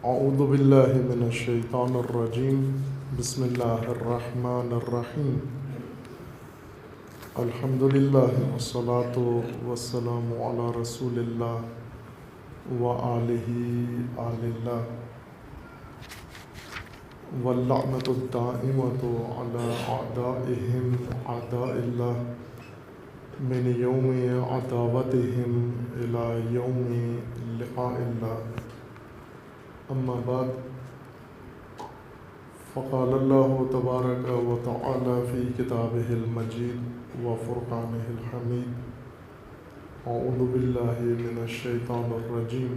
اعوذ باللہ من الشیطان الرجیم بسم اللہ الرحمن الرحیم الحمد للہ والصلاة والسلام علی رسول اللہ وآلہ آل اللہ واللعنۃ الدائمۃ علی اعدائہم اعداء اللہ من یوم عداوتہم الی یوم لقاء اللہ اما بعد فقال اللہ تبارک و تعالی فی کتابہ المجید و فرقانہ الحمید اعوذ باللہ من الشیطان الرجیم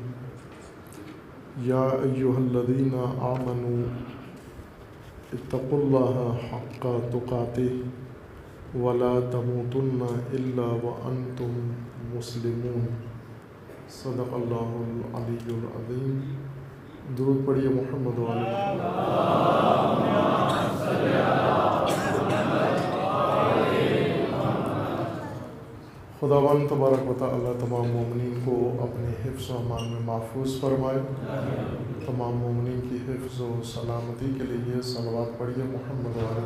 یا ایہا الذین آمنوا اتقوا اللہ حق تقاتہ ولا تموتن الا وانتم مسلمون صدق اللہ العلی العظیم۔ درود پڑھیے محمد والے خداوند تبارک و تعالی تمام مومنین کو اپنے حفظ و امان میں محفوظ فرمائے۔ تمام مومنین کی حفظ و سلامتی کے لیے صلوات پڑھیے محمد والے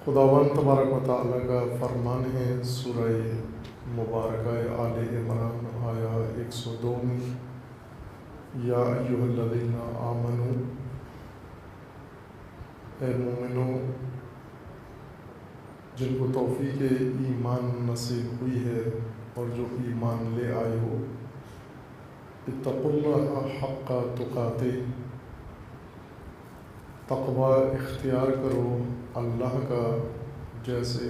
خداوند تبارک و تعالی کا فرمان ہے سورہ مبارکہ آل عمران آیا 102 میں، یا ایہا الذین آمنوا، اے مومنو جن کو توفیق ایمان نصیب ہوئی ہے اور جو ایمان لے آئے ہو، اتقوا اللہ حق تقاتہ، تقوی اختیار کرو اللہ کا جیسے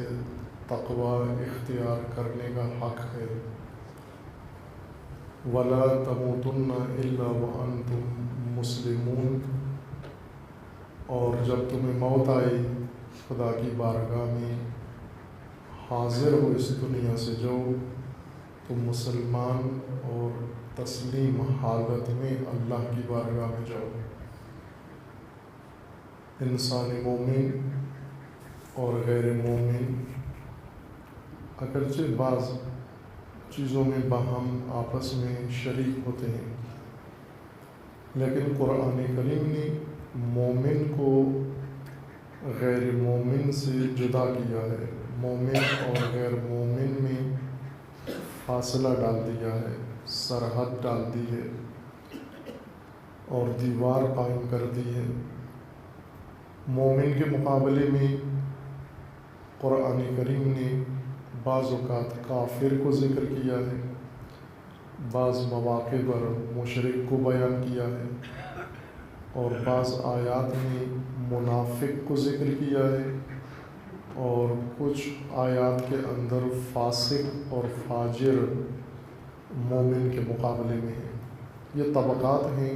تقوی اختیار کرنے کا حق ہے، ولا تموتن الا وانتم مسلمون، اور جب تمہیں موت آئی خدا کی بارگاہ میں حاضر ہو اس دنیا سے جو تم مسلمان اور تسلیم حالت میں اللہ کی بارگاہ میں جاؤ۔ انسان مومن اور غیر مومن اگرچہ بعض چیزوں میں باہم آپس میں شریک ہوتے ہیں، لیکن قرآن کریم نے مومن کو غیر مومن سے جدا کیا ہے، مومن اور غیر مومن میں فاصلہ ڈال دیا ہے، سرحد ڈال دی ہے اور دیوار قائم کر دی ہے۔ مومن کے مقابلے میں قرآن کریم نے بعض اوقات کافر کو ذکر کیا ہے، بعض مواقع پر مشرک کو بیان کیا ہے، اور بعض آیات میں منافق کو ذکر کیا ہے، اور کچھ آیات کے اندر فاسق اور فاجر مومن کے مقابلے میں ہیں۔ یہ طبقات ہیں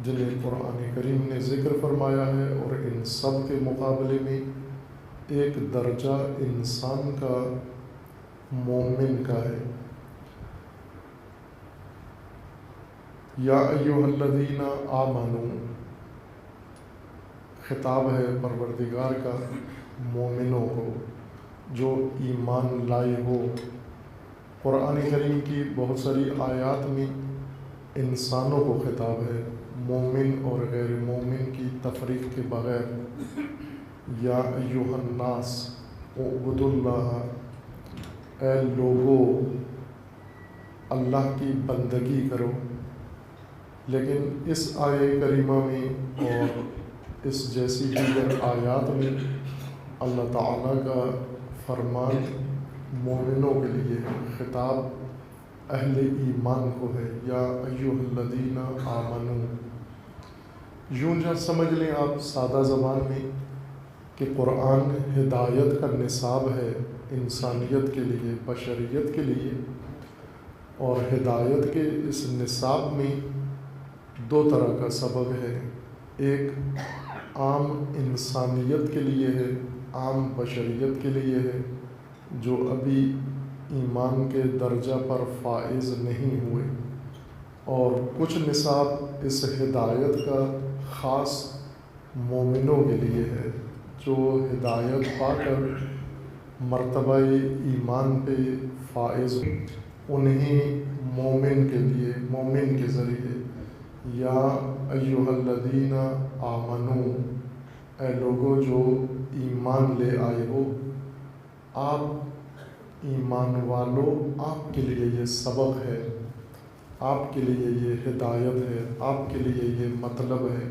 جنہیں قرآن کریم نے ذکر فرمایا ہے، اور ان سب کے مقابلے میں ایک درجہ انسان کا مومن کا ہے۔ یا ایہا الذین آمنوا، خطاب ہے پروردگار کا مومنوں کو جو ایمان لائے ہو۔ قرآن کریم کی بہت ساری آیات میں انسانوں کو خطاب ہے، مومن اور غیر مومن کی تفریق کے بغیر۔ یا ایہا الناس اعبدوا اللہ، اے لوگو اللہ کی بندگی کرو۔ لیکن اس آیہ کریمہ میں اور اس جیسی دیگر آیات میں اللہ تعالیٰ کا فرمان مومنوں کے لیے ہے، خطاب اہل ایمان کو ہے، یا ایہا الذین آمنوا۔ یوں جہاں سمجھ لیں آپ سادہ زبان میں کہ قرآن ہدایت کا نصاب ہے انسانیت کے لیے، بشریت کے لیے، اور ہدایت کے اس نصاب میں دو طرح کا سبب ہے، ایک عام انسانیت کے لیے ہے، عام بشریت کے لیے ہے جو ابھی ایمان کے درجہ پر فائز نہیں ہوئے، اور کچھ نصاب اس ہدایت کا خاص مومنوں کے لیے ہے جو ہدایت پا کر مرتبہ ایمان پہ فائز انہیں مومن کے لیے، مومن کے ذریعے یا ایھا الذین آمنو، اے لوگو جو ایمان لے آئے ہو، آپ ایمان والو، آپ کے لیے یہ سبق ہے، آپ کے لیے یہ ہدایت ہے، آپ کے لیے یہ مطلب ہے،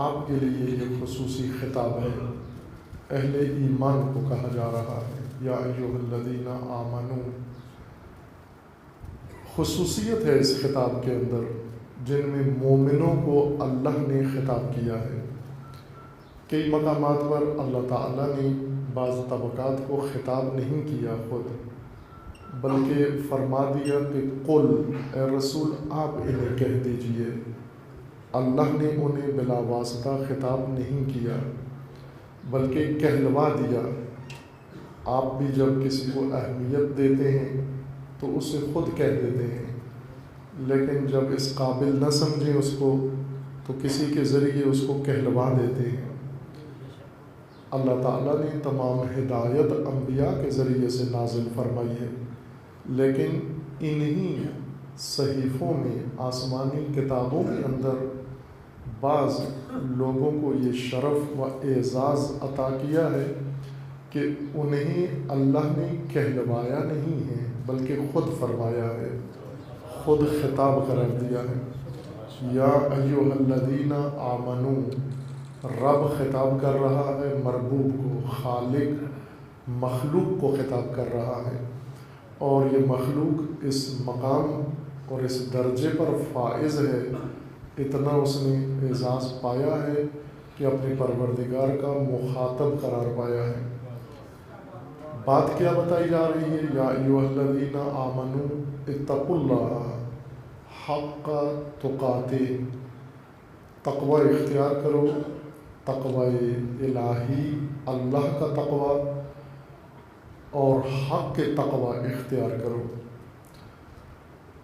آپ کے لیے یہ خصوصی خطاب ہے، اہل ایمان کو کہا جا رہا ہے یا ایھا الذین آمنو۔ خصوصیت ہے اس خطاب کے اندر جن میں مومنوں کو اللہ نے خطاب کیا ہے۔ کئی مقامات پر اللہ تعالیٰ نے بعض طبقات کو خطاب نہیں کیا خود، بلکہ فرما دیا کہ قل، اے رسول آپ انہیں کہہ دیجئے۔ اللہ نے انہیں بلا واسطہ خطاب نہیں کیا بلکہ کہلوا دیا۔ آپ بھی جب کسی کو اہمیت دیتے ہیں تو اسے خود کہہ دیتے ہیں، لیکن جب اس قابل نہ سمجھیں اس کو تو کسی کے ذریعے اس کو کہلوا دیتے ہیں۔ اللہ تعالیٰ نے تمام ہدایت انبیاء کے ذریعے سے نازل فرمائی ہے، لیکن انہی صحیفوں میں، آسمانی کتابوں کے اندر بعض لوگوں کو یہ شرف و اعزاز عطا کیا ہے کہ انہیں اللہ نے کہلوایا نہیں ہے بلکہ خود فرمایا ہے، خود خطاب قرار دیا ہے۔ یا ایھا الذین آمنو، رب خطاب کر رہا ہے مربوب کو، خالق مخلوق کو خطاب کر رہا ہے، اور یہ مخلوق اس مقام اور اس درجے پر فائز ہے، اتنا اس نے اعزاز پایا ہے کہ اپنے پروردگار کا مخاطب قرار پایا ہے۔ بات کیا بتائی جا رہی ہے؟ یا ایھا الذین آمنو اتقوا اللہ حق تقاتہ، تقوی اختیار کرو، تقوی الہی، اللہ کا تقوی، اور حق کے تقوی اختیار کرو۔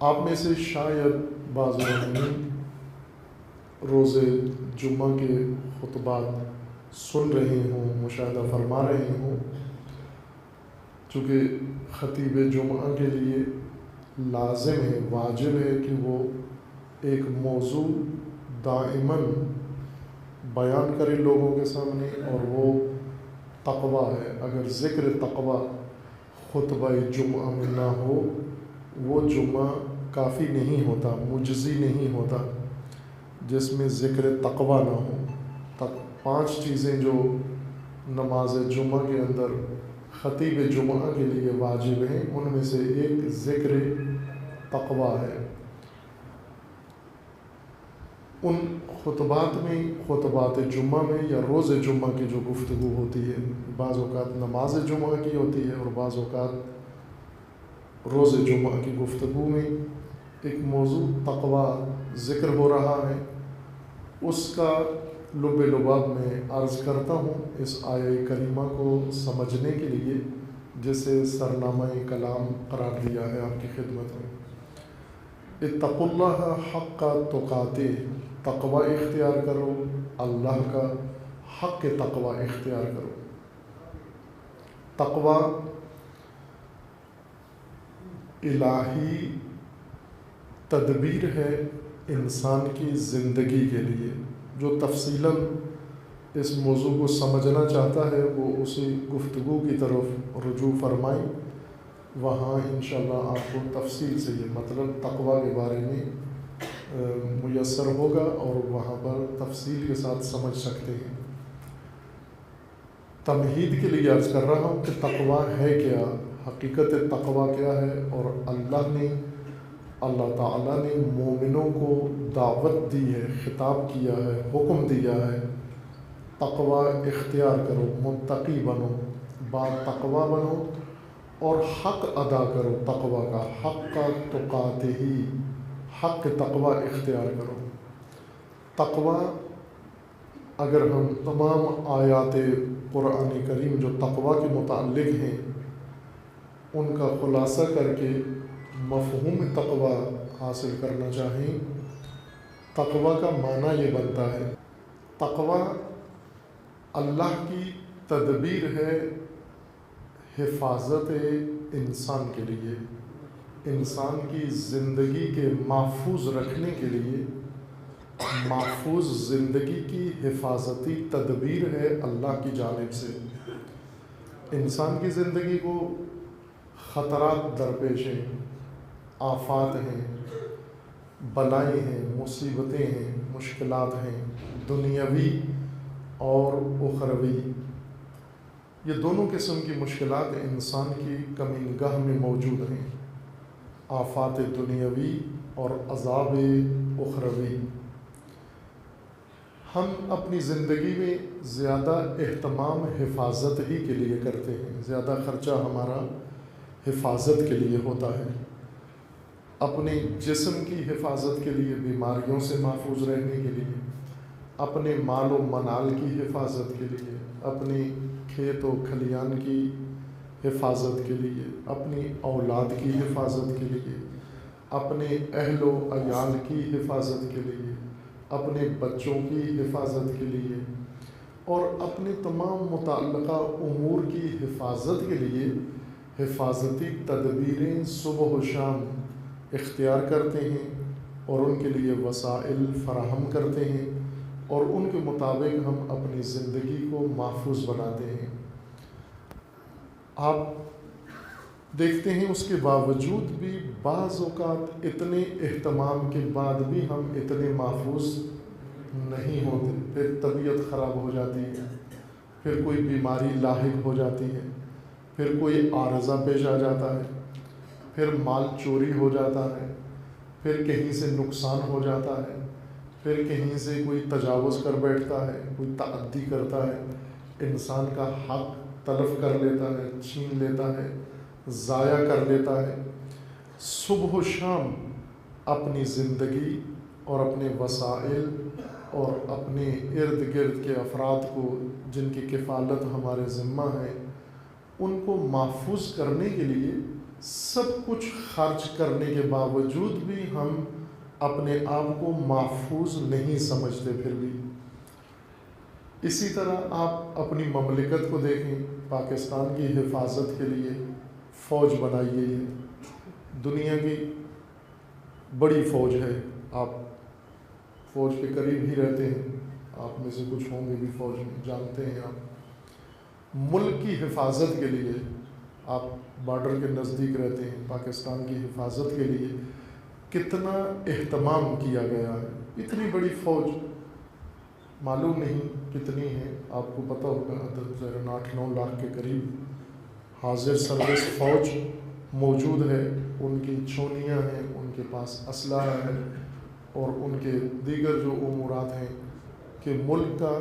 آپ میں سے شاید بعض لوگ روز جمعہ کے خطبات سن رہے ہوں، مشاہدہ فرما رہے ہوں، چونکہ خطیب جمعہ کے لیے لازم ہے، واجب ہے کہ وہ ایک موضوع دائماً بیان کرے لوگوں کے سامنے، اور وہ تقوی ہے۔ اگر ذکر تقوی خطبہ جمعہ میں نہ ہو، وہ جمعہ کافی نہیں ہوتا، مجزی نہیں ہوتا، جس میں ذکر تقوی نہ ہو۔ 5 چیزیں جو نماز جمعہ کے اندر خطیب جمعہ کے لیے واجب ہیں، ان میں سے ایک ذکر تقوی ہے۔ ان خطبات میں، خطبات جمعہ میں یا روز جمعہ کی جو گفتگو ہوتی ہے، بعض اوقات نماز جمعہ کی ہوتی ہے اور بعض اوقات روز جمعہ کی گفتگو میں ایک موضوع تقوی ذکر ہو رہا ہے۔ اس کا لب لباب میں عرض کرتا ہوں اس آیہ کریمہ کو سمجھنے کے لیے، جسے سرنامہ کلام قرار دیا ہے آپ کی خدمت میں۔ اتقوا اللہ حق تقاتہ، تقوی اختیار کرو، اللہ کا حق تقوی اختیار کرو۔ تقوی الہی تدبیر ہے انسان کی زندگی کے لیے۔ جو تفصیلاً اس موضوع کو سمجھنا چاہتا ہے وہ اسی گفتگو کی طرف رجوع فرمائیں، وہاں انشاءاللہ آپ کو تفصیل سے یہ مطلب تقوی کے بارے میں میسر ہوگا اور وہاں پر تفصیل کے ساتھ سمجھ سکتے ہیں۔ تمہید کے لیے عرض کر رہا ہوں کہ تقوی ہے کیا، حقیقت تقوی کیا ہے، اور اللہ تعالیٰ نے مومنوں کو دعوت دی ہے، خطاب کیا ہے، حکم دیا ہے، تقوی اختیار کرو، متقی بنو، با تقوی بنو اور حق ادا کرو تقوی کا، حق تقاتہ، حق تقوی اختیار کرو۔ تقوی، اگر ہم تمام آیات قرآن کریم جو تقوی کے متعلق ہیں ان کا خلاصہ کر کے مفہوم تقوی حاصل کرنا چاہیں، تقوی کا معنی یہ بنتا ہے، تقوی اللہ کی تدبیر ہے حفاظت انسان کے لیے، انسان کی زندگی کے محفوظ رکھنے کے لیے محفوظ زندگی کی حفاظتی تدبیر ہے اللہ کی جانب سے۔ انسان کی زندگی کو خطرات درپیش ہیں، آفات ہیں، بلائیں ہیں، مصیبتیں ہیں، مشکلات ہیں، دنیاوی اور اخروی۔ یہ دونوں قسم کی مشکلات انسان کی کمینگاہ میں موجود ہیں، آفات دنیاوی اور عذاب اخروی۔ ہم اپنی زندگی میں زیادہ اہتمام حفاظت ہی کے لیے کرتے ہیں، زیادہ خرچہ ہمارا حفاظت کے لیے ہوتا ہے، اپنے جسم کی حفاظت کے لیے، بیماریوں سے محفوظ رہنے کے لیے، اپنے مال و منال کی حفاظت کے لیے، اپنی کھیت و کھلیان کی حفاظت کے لیے، اپنی اولاد کی حفاظت کے لیے، اپنے اہل و عیال کی حفاظت کے لیے، اپنے بچوں کی حفاظت کے لیے اور اپنے تمام متعلقہ امور کی حفاظت کے لیے حفاظتی تدبیریں صبح و شام اختیار کرتے ہیں اور ان کے لیے وسائل فراہم کرتے ہیں اور ان کے مطابق ہم اپنی زندگی کو محفوظ بناتے ہیں۔ آپ دیکھتے ہیں اس کے باوجود بھی بعض اوقات اتنے اہتمام کے بعد بھی ہم اتنے محفوظ نہیں ہوتے، پھر طبیعت خراب ہو جاتی ہے، پھر کوئی بیماری لاحق ہو جاتی ہے، پھر کوئی عارضہ پیش آ جاتا ہے، پھر مال چوری ہو جاتا ہے، پھر کہیں سے نقصان ہو جاتا ہے، پھر کہیں سے کوئی تجاوز کر بیٹھتا ہے، کوئی تعدی کرتا ہے، انسان کا حق تلف کر لیتا ہے، چھین لیتا ہے، ضائع کر لیتا ہے۔ صبح و شام اپنی زندگی اور اپنے وسائل اور اپنے ارد گرد کے افراد کو جن کی کفالت ہمارے ذمہ ہے ان کو محفوظ کرنے کے لیے سب کچھ خرچ کرنے کے باوجود بھی ہم اپنے آپ کو محفوظ نہیں سمجھتے۔ پھر بھی اسی طرح آپ اپنی مملکت کو دیکھیں، پاکستان کی حفاظت کے لیے فوج بنائی گئی ہے، دنیا کی بڑی فوج ہے، آپ فوج کے قریب ہی رہتے ہیں، آپ میں سے کچھ ہوں گے بھی فوج میں، جانتے ہیں آپ ملک کی حفاظت کے لیے، آپ بارڈر کے نزدیک رہتے ہیں، پاکستان کی حفاظت کے لیے کتنا اہتمام کیا گیا ہے۔ اتنی بڑی فوج معلوم نہیں کتنی ہے، آپ کو پتہ ہوگا، عدد 8-9 لاکھ کے قریب حاضر سروس فوج موجود ہے، ان کی چھونیاں ہیں، ان کے پاس اسلحہ ہے اور ان کے دیگر جو امورات ہیں کہ ملک کا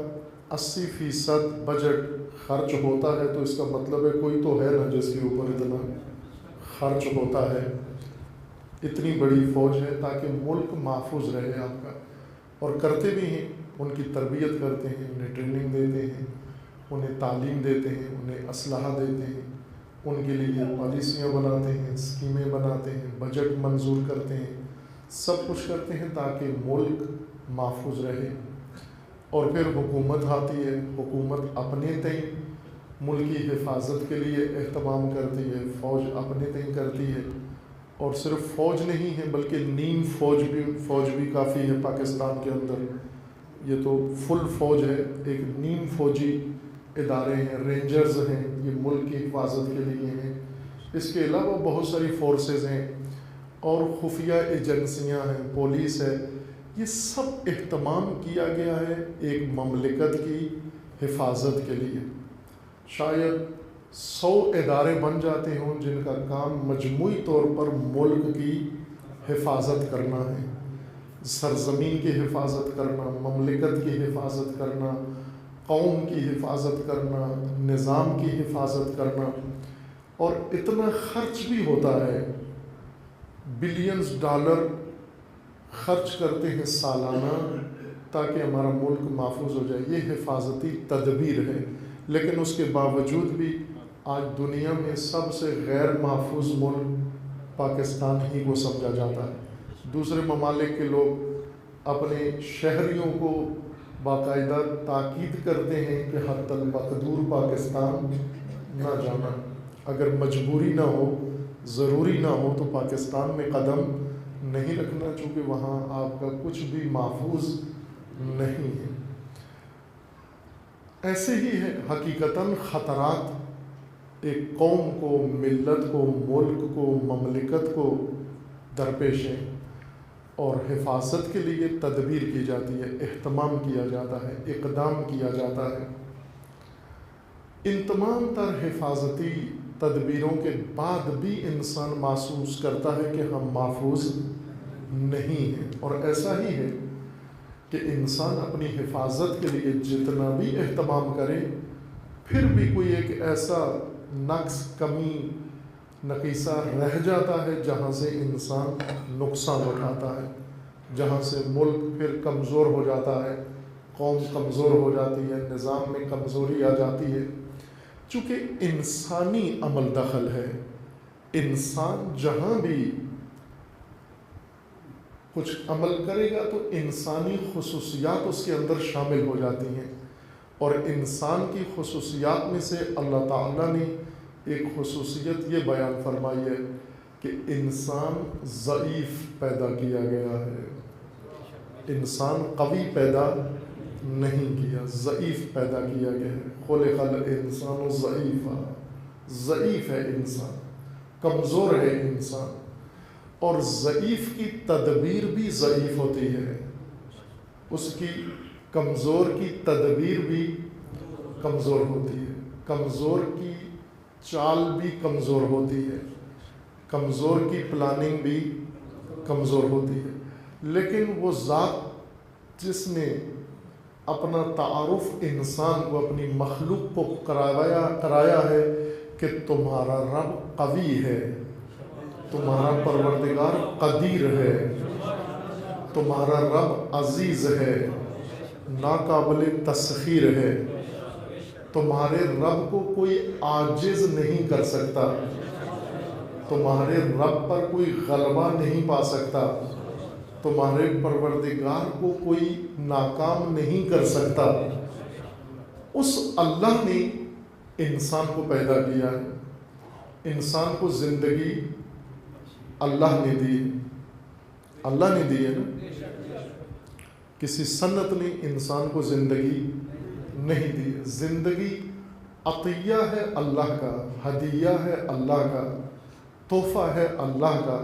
80% بجٹ خرچ ہوتا ہے، تو اس کا مطلب ہے کوئی تو ہے نا جس کے اوپر اتنا خرچ ہوتا ہے۔ اتنی بڑی فوج ہے تاکہ ملک محفوظ رہے آپ کا، اور کرتے بھی ہیں، ان کی تربیت کرتے ہیں، انہیں ٹریننگ دیتے ہیں، انہیں تعلیم دیتے ہیں، انہیں اسلحہ دیتے ہیں، ان کے لیے پالیسیاں بناتے ہیں، اسکیمیں بناتے ہیں، بجٹ منظور کرتے ہیں، سب کچھ کرتے ہیں تاکہ ملک محفوظ رہے۔ اور پھر حکومت آتی ہے، حکومت اپنے تئیں ملک کی حفاظت کے لیے اہتمام کرتی ہے، فوج اپنے تئیں کرتی ہے، اور صرف فوج نہیں ہے بلکہ نیم فوج بھی کافی ہے پاکستان کے اندر۔ یہ تو فل فوج ہے، ایک نیم فوجی ادارے ہیں، رینجرز ہیں، یہ ملک کی حفاظت کے لیے ہیں۔ اس کے علاوہ بہت ساری فورسز ہیں اور خفیہ ایجنسیاں ہیں، پولیس ہے۔ یہ سب اہتمام کیا گیا ہے ایک مملکت کی حفاظت کے لیے۔ شاید 100 ادارے بن جاتے ہوں جن کا کام مجموعی طور پر ملک کی حفاظت کرنا ہے، سرزمین کی حفاظت کرنا، مملکت کی حفاظت کرنا، قوم کی حفاظت کرنا، نظام کی حفاظت کرنا، اور اتنا خرچ بھی ہوتا ہے، بلینز ڈالر خرچ کرتے ہیں سالانہ تاکہ ہمارا ملک محفوظ ہو جائے۔ یہ حفاظتی تدبیر ہے، لیکن اس کے باوجود بھی آج دنیا میں سب سے غیر محفوظ ملک پاکستان ہی کو سمجھا جاتا ہے۔ دوسرے ممالک کے لوگ اپنے شہریوں کو باقاعدہ تاکید کرتے ہیں کہ حتی المقدور پاکستان نہ جانا، اگر مجبوری نہ ہو، ضروری نہ ہو تو پاکستان میں قدم نہیں رکھنا، چونکہ وہاں آپ کا کچھ بھی محفوظ نہیں ہے۔ ایسے ہی ہے حقیقتاً خطرات ایک قوم کو، ملت کو، ملک کو، مملکت کو درپیش ہیں، اور حفاظت کے لیے تدبیر کی جاتی ہے، اہتمام کیا جاتا ہے، اقدام کیا جاتا ہے۔ ان تمام تر حفاظتی تدبیروں کے بعد بھی انسان محسوس کرتا ہے کہ ہم محفوظ نہیں ہیں، اور ایسا ہی ہے کہ انسان اپنی حفاظت کے لیے جتنا بھی اہتمام کرے، پھر بھی کوئی ایک ایسا نقص، کمی، نقیصہ رہ جاتا ہے جہاں سے انسان نقصان اٹھاتا ہے، جہاں سے ملک پھر کمزور ہو جاتا ہے، قوم کمزور ہو جاتی ہے، نظام میں کمزوری آ جاتی ہے۔ چونکہ انسانی عمل دخل ہے، انسان جہاں بھی کچھ عمل کرے گا تو انسانی خصوصیات اس کے اندر شامل ہو جاتی ہیں، اور انسان کی خصوصیات میں سے اللہ تعالیٰ نے ایک خصوصیت یہ بیان فرمائی ہے کہ انسان ضعیف پیدا کیا گیا ہے۔ انسان قوی پیدا نہیں کیا، ضعیف پیدا کیا گیا ہے۔ خلق الانسان ضعیفا، ضعیف ہے انسان، کمزور ہے انسان، اور ضعیف کی تدبیر بھی ضعیف ہوتی ہے، اس کی کمزور کی تدبیر بھی کمزور ہوتی ہے، کمزور کی چال بھی کمزور ہوتی ہے، کمزور کی پلاننگ بھی کمزور ہوتی ہے۔ لیکن وہ ذات جس نے اپنا تعارف انسان کو، اپنی مخلوق کو کرایا ہے کہ تمہارا رب قوی ہے، تمہارا پروردگار قدیر ہے، تمہارا رب عزیز ہے، ناقابل تسخیر ہے، تمہارے رب کو کوئی عاجز نہیں کر سکتا، تمہارے رب پر کوئی غلبہ نہیں پا سکتا، تمہارے پروردگار کو کوئی ناکام نہیں کر سکتا۔ اس اللہ نے انسان کو پیدا کیا ہے، انسان کو زندگی اللہ نے دی ہے، اللہ نے دی ہے نا، کسی سنت نے انسان کو زندگی نہیں دی۔ زندگی عطیہ ہے اللہ کا، ہدیہ ہے اللہ کا، تحفہ ہے اللہ کا،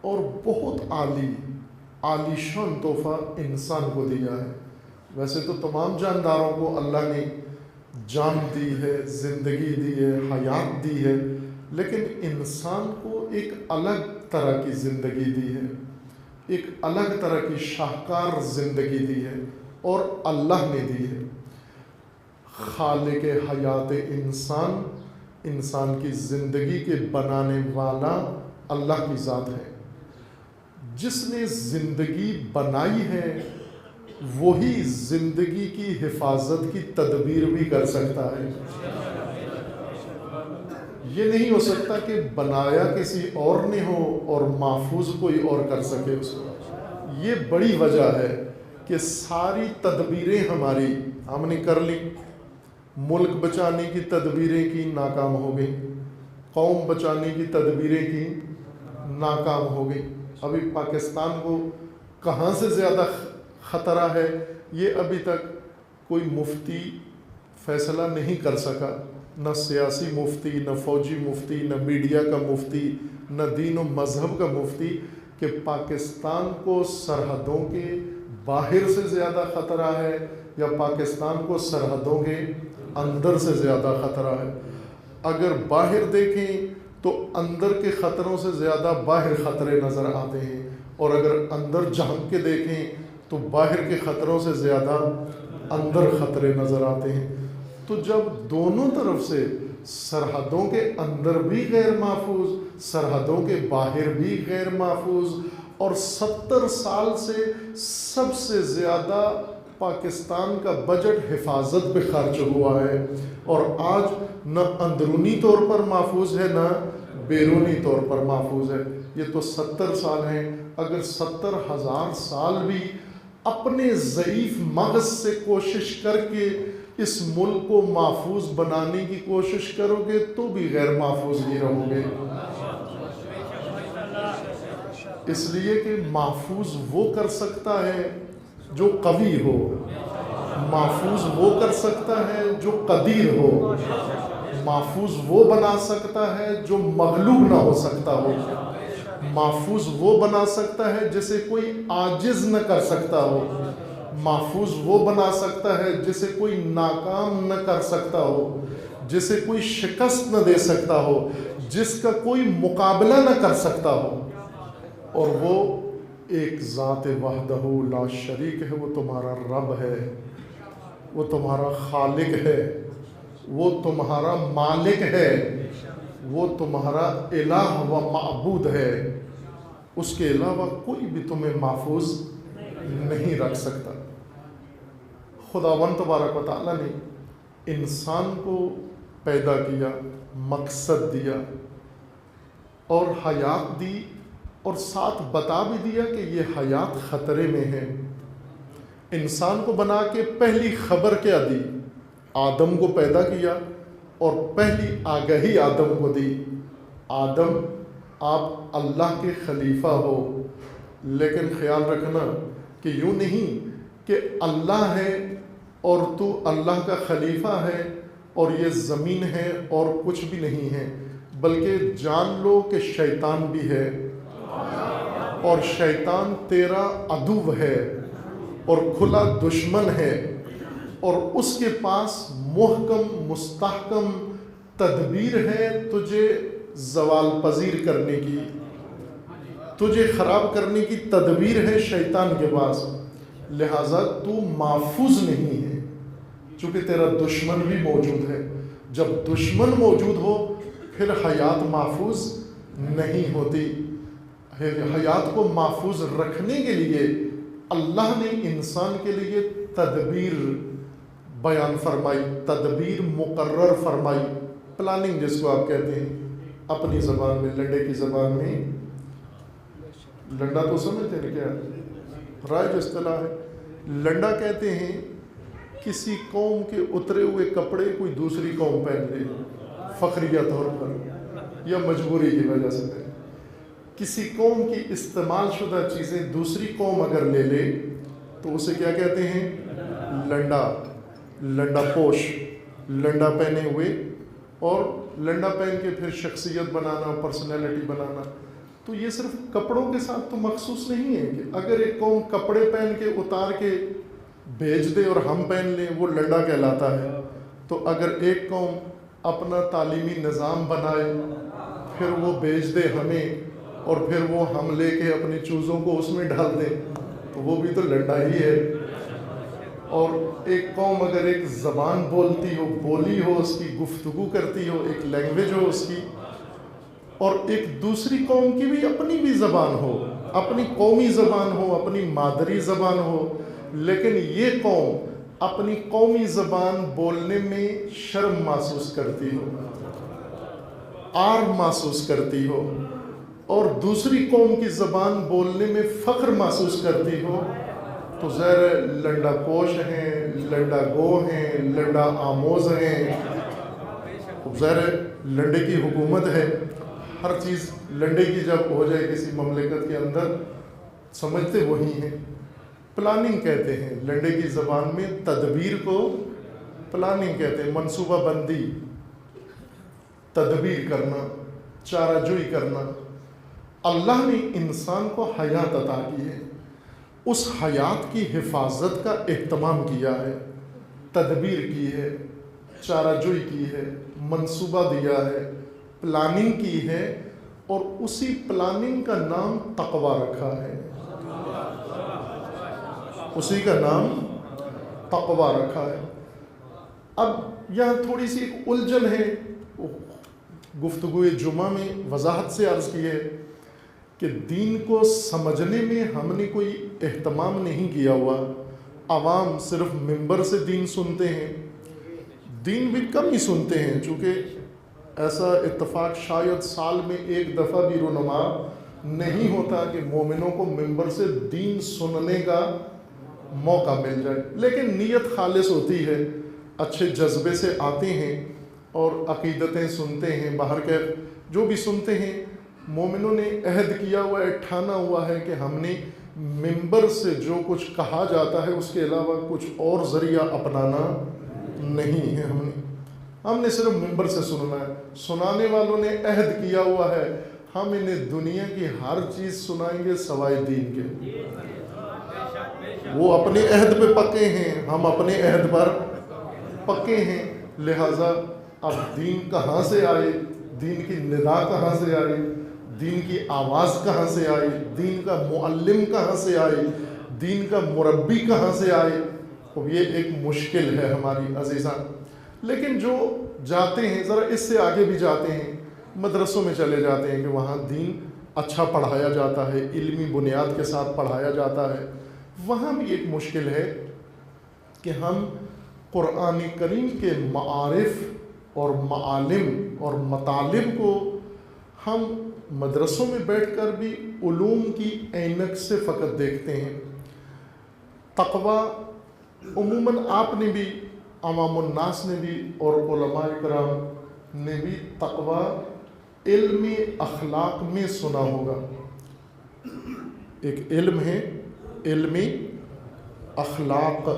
اور بہت عالی شان تحفہ انسان کو دیا ہے۔ ویسے تو تمام جانداروں کو اللہ نے جان دی ہے، زندگی دی ہے، حیات دی ہے، لیکن انسان کو ایک الگ طرح کی زندگی دی ہے، ایک الگ طرح کی شاہکار زندگی دی ہے، اور اللہ نے دی ہے۔ خالق حیات انسان، انسان کی زندگی کے بنانے والا اللہ کی ذات ہے۔ جس نے زندگی بنائی ہے وہی زندگی کی حفاظت کی تدبیر بھی کر سکتا ہے۔ یہ نہیں ہو سکتا کہ بنایا کسی اور نے ہو اور محفوظ کوئی اور کر سکے اس کو۔ یہ بڑی وجہ ہے کہ ساری تدبیریں ہماری ہم نے کر لی، ملک بچانے کی تدبیریں کی، ناکام ہو گئی، قوم بچانے کی تدبیریں کی، ناکام ہو گئی۔ ابھی پاکستان کو کہاں سے زیادہ خطرہ ہے یہ ابھی تک کوئی مفتی فیصلہ نہیں کر سکا، نہ سیاسی مفتی، نہ فوجی مفتی، نہ میڈیا کا مفتی، نہ دین و مذہب کا مفتی، کہ پاکستان کو سرحدوں کے باہر سے زیادہ خطرہ ہے یا پاکستان کو سرحدوں کے اندر سے زیادہ خطرہ ہے۔ اگر باہر دیکھیں تو اندر کے خطروں سے زیادہ باہر خطرے نظر آتے ہیں، اور اگر اندر جھانک کے دیکھیں تو باہر کے خطروں سے زیادہ اندر خطرے نظر آتے ہیں۔ تو جب دونوں طرف سے سرحدوں کے اندر بھی غیر محفوظ، سرحدوں کے باہر بھی غیر محفوظ، اور 70 سال سے سب سے زیادہ پاکستان کا بجٹ حفاظت پہ خرچ ہوا ہے، اور آج نہ اندرونی طور پر محفوظ ہے نہ بیرونی طور پر محفوظ ہے۔ یہ تو 70 سال ہیں، اگر 70,000 سال بھی اپنے ضعیف مغز سے کوشش کر کے اس ملک کو محفوظ بنانے کی کوشش کرو گے تو بھی غیر محفوظ ہی رہو گے، اس لیے کہ محفوظ وہ کر سکتا ہے جو قوی ہو، محفوظ وہ کر سکتا ہے جو قدیر ہو، محفوظ وہ بنا سکتا ہے جو مغلوب نہ ہو سکتا ہو، محفوظ وہ بنا سکتا ہے جسے کوئی عاجز نہ کر سکتا ہو، محفوظ وہ بنا سکتا ہے جسے کوئی ناکام نہ کر سکتا ہو، جسے کوئی شکست نہ دے سکتا ہو، جس کا کوئی مقابلہ نہ کر سکتا ہو، اور وہ ایک ذات وحدہ لا شریک ہے، وہ تمہارا رب ہے، وہ تمہارا خالق ہے، وہ تمہارا مالک ہے، وہ تمہارا الہ و معبود ہے، اس کے علاوہ کوئی بھی تمہیں محفوظ نہیں رکھ سکتا۔ خداوند تبارک و تعالیٰ نے انسان کو پیدا کیا، مقصد دیا اور حیات دی، اور ساتھ بتا بھی دیا کہ یہ حیات خطرے میں ہے۔ انسان کو بنا کے پہلی خبر کیا دی؟ آدم کو پیدا کیا اور پہلی آگہی آدم کو دی، آدم آپ اللہ کے خلیفہ ہو، لیکن خیال رکھنا کہ یوں نہیں کہ اللہ ہے اور تو اللہ کا خلیفہ ہے اور یہ زمین ہے اور کچھ بھی نہیں ہے، بلکہ جان لو کہ شیطان بھی ہے، اور شیطان تیرا عدو ہے اور کھلا دشمن ہے، اور اس کے پاس محکم مستحکم تدبیر ہے تجھے زوال پذیر کرنے کی، تجھے خراب کرنے کی تدبیر ہے شیطان کے پاس، لہٰذا تو محفوظ نہیں ہے، چونکہ تیرا دشمن بھی موجود ہے۔ جب دشمن موجود ہو پھر حیات محفوظ نہیں ہوتی۔ حیات کو محفوظ رکھنے کے لیے اللہ نے انسان کے لیے تدبیر بیان فرمائی، تدبیر مقرر فرمائی، پلاننگ جس کو آپ کہتے ہیں اپنی زبان میں، لنڈے کی زبان میں۔ لنڈا تو سمجھتے ہیں کیا رائج اصطلاح ہے؟ لنڈا کہتے ہیں کسی قوم کے اترے ہوئے کپڑے کوئی دوسری قوم پہن لے، فخریہ طور پر یا مجبوری کی وجہ سے۔ کسی قوم کی استعمال شدہ چیزیں دوسری قوم اگر لے لے تو اسے کیا کہتے ہیں؟ لنڈا، لنڈا پوش، لنڈا پہنے ہوئے، اور لنڈا پہن کے پھر شخصیت بنانا، پرسنالٹی بنانا۔ تو یہ صرف کپڑوں کے ساتھ تو مخصوص نہیں ہے کہ اگر ایک قوم کپڑے پہن کے اتار کے بھیج دے اور ہم پہن لیں وہ لنڈا کہلاتا ہے۔ تو اگر ایک قوم اپنا تعلیمی نظام بنائے پھر وہ بھیج دے ہمیں، اور پھر وہ ہم لے کے اپنی چوزوں کو اس میں ڈال دیں تو وہ بھی تو لنڈا ہی ہے۔ اور ایک قوم اگر ایک زبان بولتی ہو، بولی ہو اس کی، گفتگو کرتی ہو، ایک لینگویج ہو اس کی، اور ایک دوسری قوم کی بھی اپنی بھی زبان ہو، اپنی قومی زبان ہو، اپنی مادری زبان ہو، لیکن یہ قوم اپنی قومی زبان بولنے میں شرم محسوس کرتی ہو، عار محسوس کرتی ہو، اور دوسری قوم کی زبان بولنے میں فخر محسوس کرتی ہو، تو ظاہر لنڈا پوش ہیں، لنڈا گو ہیں، لنڈا آموز ہیں۔ ظاہر لنڈے کی حکومت ہے، ہر چیز لنڈے کی جب ہو جائے کسی مملکت کے اندر سمجھتے وہی ہیں۔ پلاننگ کہتے ہیں لنڈے کی زبان میں، تدبیر کو پلاننگ کہتے ہیں، منصوبہ بندی، تدبیر کرنا، چارہ جوئی کرنا۔ اللہ نے انسان کو حیات عطا کی ہے، اس حیات کی حفاظت کا اہتمام کیا ہے، تدبیر کی ہے، چارہ جوئی کی ہے، منصوبہ دیا ہے، پلاننگ کی ہے، اور اسی پلاننگ کا نام تقویٰ رکھا ہے، اسی کا نام تقویٰ رکھا ہے۔ اب یہاں تھوڑی سی ایک الجھن ہے، گفتگو جمعہ میں وضاحت سے عرض کی ہے کہ دین کو سمجھنے میں ہم نے کوئی اہتمام نہیں کیا ہوا۔ عوام صرف منبر سے دین سنتے ہیں، دین بھی کم ہی سنتے ہیں، چونکہ ایسا اتفاق شاید سال میں ایک دفعہ بھی رونما نہیں ہوتا کہ مومنوں کو منبر سے دین سننے کا موقع مل جائے، لیکن نیت خالص ہوتی ہے اچھے جذبے سے آتے ہیں اور عقیدتیں سنتے ہیں، باہر کے جو بھی سنتے ہیں، مومنوں نے عہد کیا ہوا ہے، ٹھانا ہوا ہے کہ ہم نے ممبر سے جو کچھ کہا جاتا ہے اس کے علاوہ کچھ اور ذریعہ اپنانا نہیں ہے۔ ہم نے صرف ممبر سے سننا ہے۔ سنانے والوں نے عہد کیا ہوا ہے ہم انہیں دنیا کی ہر چیز سنائیں گے سوائے دین کے۔ وہ اپنے عہد پہ پکے ہیں، ہم اپنے عہد پر پکے ہیں، لہٰذا اب دین کہاں سے آئے، دین کی ندا کہاں سے آئی، دین کی آواز کہاں سے آئی، دین کا معلم کہاں سے آئی، دین کا مربی کہاں سے آئے، اب یہ ایک مشکل ہے ہماری عزیزان۔ لیکن جو جاتے ہیں، ذرا اس سے آگے بھی جاتے ہیں، مدرسوں میں چلے جاتے ہیں کہ وہاں دین اچھا پڑھایا جاتا ہے، علمی بنیاد کے ساتھ پڑھایا جاتا ہے، وہاں بھی ایک مشکل ہے کہ ہم قرآن کریم کے معارف اور معالم اور مطالب کو ہم مدرسوں میں بیٹھ کر بھی علوم کی عینک سے فقط دیکھتے ہیں۔ تقویٰ عموماً آپ نے بھی، عوام الناس نے بھی اور علماء کرام نے بھی تقویٰ علم اخلاق میں سنا ہوگا۔ ایک علم ہے علم اخلاق،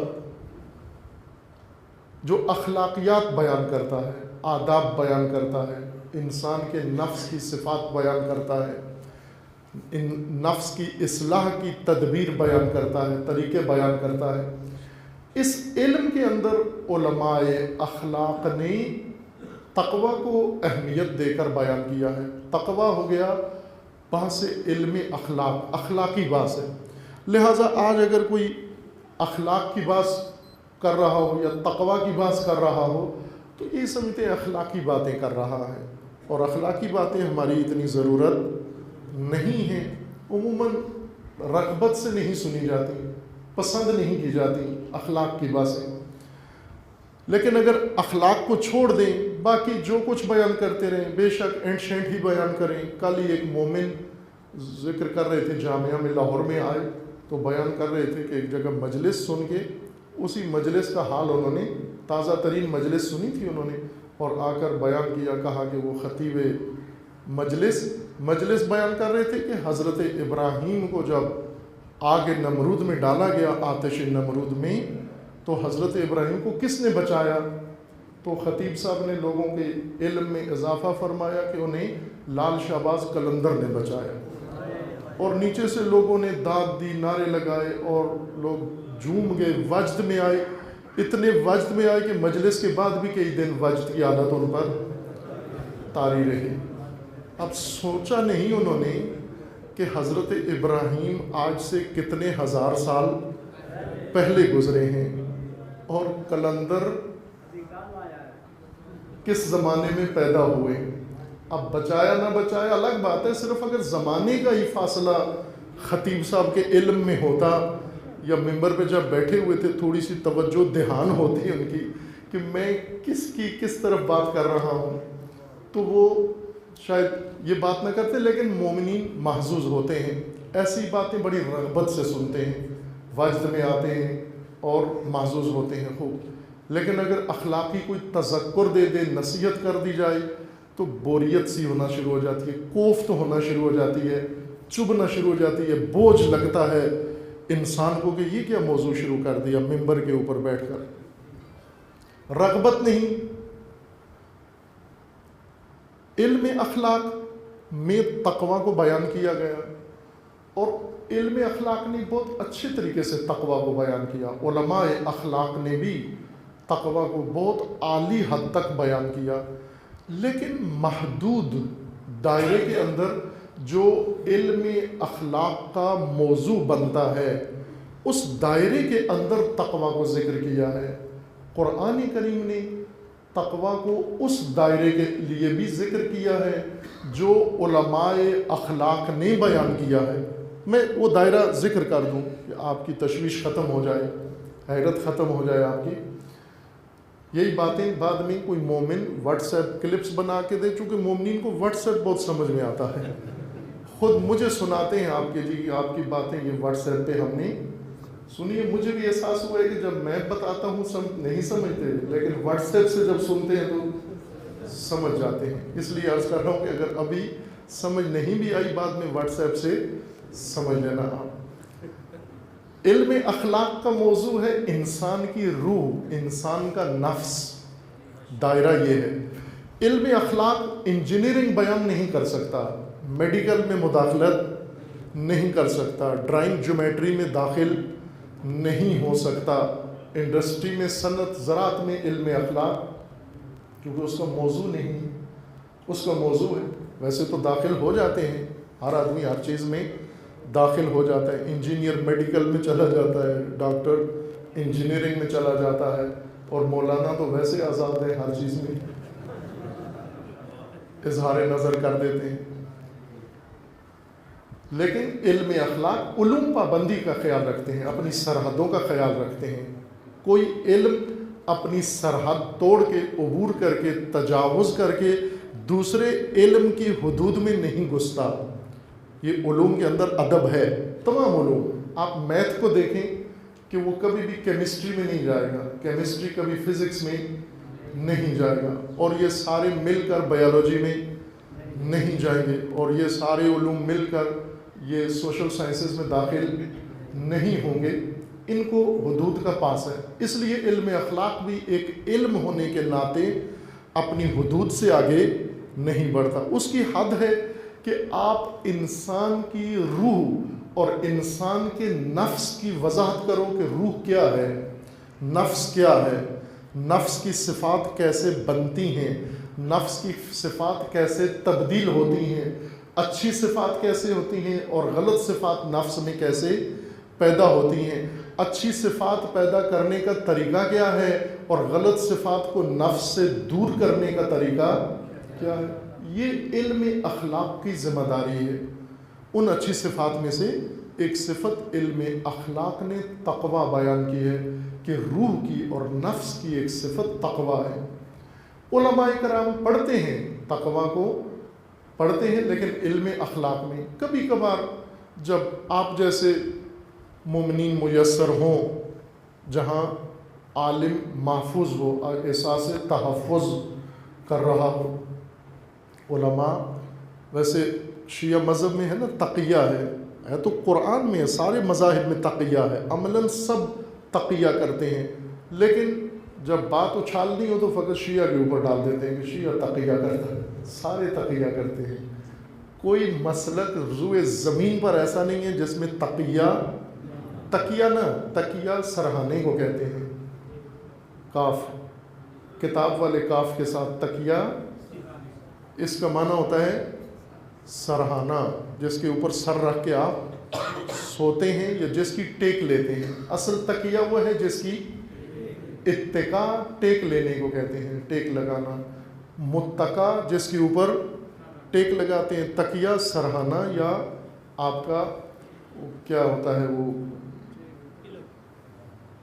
جو اخلاقیات بیان کرتا ہے، آداب بیان کرتا ہے، انسان کے نفس کی صفات بیان کرتا ہے، نفس کی اصلاح کی تدبیر بیان کرتا ہے، طریقے بیان کرتا ہے۔ اس علم کے اندر علماء اخلاق نے تقویٰ کو اہمیت دے کر بیان کیا ہے۔ تقویٰ ہو گیا بحث علم اخلاق، اخلاقی بحث ہے، لہٰذا آج اگر کوئی اخلاق کی بحث کر رہا ہو یا تقویٰ کی بحث کر رہا ہو تو یہ سمجھتے ہیں اخلاقی باتیں کر رہا ہے، اور اخلاقی باتیں ہماری اتنی ضرورت نہیں ہیں، عموماً رغبت سے نہیں سنی جاتی، پسند نہیں کی جاتی اخلاق کی باتیں۔ لیکن اگر اخلاق کو چھوڑ دیں، باقی جو کچھ بیان کرتے رہیں، بے شک اینٹ شینٹ ہی بیان کریں۔ کل ہی ایک مومن ذکر کر رہے تھے، جامعہ میں لاہور میں آئے تو بیان کر رہے تھے کہ ایک جگہ مجلس سن کے، اسی مجلس کا حال انہوں نے، تازہ ترین مجلس سنی تھی انہوں نے، اور آ کر بیان کیا، کہا کہ وہ خطیب مجلس بیان کر رہے تھے کہ حضرت ابراہیم کو جب آگ نمرود میں ڈالا گیا، آتش نمرود میں، تو حضرت ابراہیم کو کس نے بچایا؟ تو خطیب صاحب نے لوگوں کے علم میں اضافہ فرمایا کہ انہیں لال شہباز قلندر نے بچایا، اور نیچے سے لوگوں نے داد دی، نعرے لگائے، اور لوگ جھوم گئے، وجد میں آئے، اتنے وجد میں آئے کہ مجلس کے بعد بھی کئی دن وجد کی عادت ان پر طاری رہی۔ اب سوچا نہیں انہوں نے کہ حضرت ابراہیم آج سے کتنے ہزار سال پہلے گزرے ہیں، اور قلندر کس زمانے میں پیدا ہوئے۔ اب بچایا نہ بچایا الگ بات ہے، صرف اگر زمانے کا ہی فاصلہ خطیب صاحب کے علم میں ہوتا، یا ممبر پہ جب بیٹھے ہوئے تھے تھوڑی سی توجہ دھیان ہوتی ان کی کہ میں کس طرف بات کر رہا ہوں، تو وہ شاید یہ بات نہ کرتے۔ لیکن مومنین محظوظ ہوتے ہیں، ایسی باتیں بڑی رغبت سے سنتے ہیں، وجد میں آتے ہیں اور محظوظ ہوتے ہیں خوب۔ لیکن اگر اخلاقی کوئی تذکر دے دے، نصیحت کر دی جائے تو بوریت سی ہونا شروع ہو جاتی ہے، کوفت ہونا شروع ہو جاتی ہے، چبھنا شروع ہو جاتی ہے، بوجھ لگتا ہے انسان کو کہ یہ کیا موضوع شروع کر دیا ممبر کے اوپر بیٹھ کر۔ رغبت نہیں۔ علم اخلاق میں تقویٰ کو بیان کیا گیا، اور علم اخلاق نے بہت اچھے طریقے سے تقویٰ کو بیان کیا۔ علماء اخلاق نے بھی تقویٰ کو بہت اعلیٰ حد تک بیان کیا، لیکن محدود دائرے کے اندر جو علم اخلاق کا موضوع بنتا ہے اس دائرے کے اندر تقویٰ کو ذکر کیا ہے۔ قرآن کریم نے تقویٰ کو اس دائرے کے لیے بھی ذکر کیا ہے جو علماء اخلاق نے بیان کیا ہے۔ میں وہ دائرہ ذکر کر دوں کہ آپ کی تشویش ختم ہو جائے، حیرت ختم ہو جائے آپ کی۔ یہی باتیں بعد میں کوئی مومن واٹس ایپ کلپس بنا کے دے، چونکہ مومنین کو واٹس ایپ بہت سمجھ میں آتا ہے، خود مجھے سناتے ہیں آپ کے جی آپ کی باتیں یہ واٹس ایپ پہ ہم نے سنیے مجھے بھی احساس ہوا ہے کہ جب میں بتاتا ہوں نہیں سمجھتے، لیکن واٹس ایپ سے جب سنتے ہیں تو سمجھ جاتے ہیں. اس لیے عرض کر رہا ہوں کہ اگر ابھی سمجھ نہیں بھی آئی بعد میں واٹس ایپ سے سمجھ لینا آپ. علم اخلاق کا موضوع ہے انسان کی روح، انسان کا نفس. دائرہ یہ ہے. علم اخلاق انجینئرنگ بیان نہیں کر سکتا، میڈیکل میں مداخلت نہیں کر سکتا، ڈرائنگ جیومیٹری میں داخل نہیں ہو سکتا، انڈسٹری میں، صنعت، زراعت میں علم اخلاق، کیونکہ اس کا موضوع نہیں، اس کا موضوع ہے. ویسے تو داخل ہو جاتے ہیں، ہر آدمی ہر چیز میں داخل ہو جاتا ہے. انجینئر میڈیکل میں چلا جاتا ہے، ڈاکٹر انجینئرنگ میں چلا جاتا ہے، اور مولانا تو ویسے آزاد ہے، ہر چیز میں اظہار نظر کر دیتے ہیں. لیکن علم اخلاق علوم پابندی کا خیال رکھتے ہیں، اپنی سرحدوں کا خیال رکھتے ہیں. کوئی علم اپنی سرحد توڑ کے، عبور کر کے، تجاوز کر کے دوسرے علم کی حدود میں نہیں گھستا. یہ علوم کے اندر ادب ہے. تمام علوم، آپ میتھ کو دیکھیں کہ وہ کبھی بھی کیمسٹری میں نہیں جائے گا، کیمسٹری کبھی فزکس میں نہیں جائے گا، اور یہ سارے مل کر بایولوجی میں نہیں جائیں گے، اور یہ سارے علوم مل کر یہ سوشل سائنسز میں داخل نہیں ہوں گے. ان کو حدود کا پاس ہے. اس لیے علم اخلاق بھی ایک علم ہونے کے ناطے اپنی حدود سے آگے نہیں بڑھتا. اس کی حد ہے کہ آپ انسان کی روح اور انسان کے نفس کی وضاحت کرو کہ روح کیا ہے، نفس کیا ہے، نفس کی صفات کیسے بنتی ہیں، نفس کی صفات کیسے تبدیل ہوتی ہیں، اچھی صفات کیسے ہوتی ہیں اور غلط صفات نفس میں کیسے پیدا ہوتی ہیں، اچھی صفات پیدا کرنے کا طریقہ کیا ہے اور غلط صفات کو نفس سے دور کرنے کا طریقہ کیا ہے. یہ علم اخلاق کی ذمہ داری ہے. ان اچھی صفات میں سے ایک صفت علم اخلاق نے تقوی بیان کی ہے کہ روح کی اور نفس کی ایک صفت تقوی ہے. علماء کرام پڑھتے ہیں، تقوی کو پڑھتے ہیں، لیکن علم اخلاق میں کبھی کبھار جب آپ جیسے مومنین میسر ہوں، جہاں عالم محفوظ ہو، احساس تحفظ کر رہا ہو. علماء ویسے شیعہ مذہب میں ہے نا تقیہ ہے تو قرآن میں سارے مذاہب میں تقیہ ہے، عملاً سب تقیہ کرتے ہیں، لیکن جب بات اچھالنی ہو تو فقط شیعہ کے اوپر ڈال دیتے ہیں کہ شیعہ تقیہ کرتا ہے. سارے تقیہ کرتے ہیں. کوئی مسلک روئے زمین پر ایسا نہیں ہے جس میں تقیہ نہ، تقیہ سرہانے کو کہتے ہیں. کاف، کتاب والے کاف کے ساتھ تقیہ، اس کا معنی ہوتا ہے سرہانہ، جس کے اوپر سر رکھ کے آپ سوتے ہیں یا جس کی ٹیک لیتے ہیں. اصل تقیہ وہ ہے جس کی اتقا، ٹیک لینے کو کہتے ہیں، ٹیک لگانا. متقا جس کے اوپر ٹیک لگاتے ہیں. تقیہ سرہانہ، یا آپ کا کیا ہوتا ہے وہ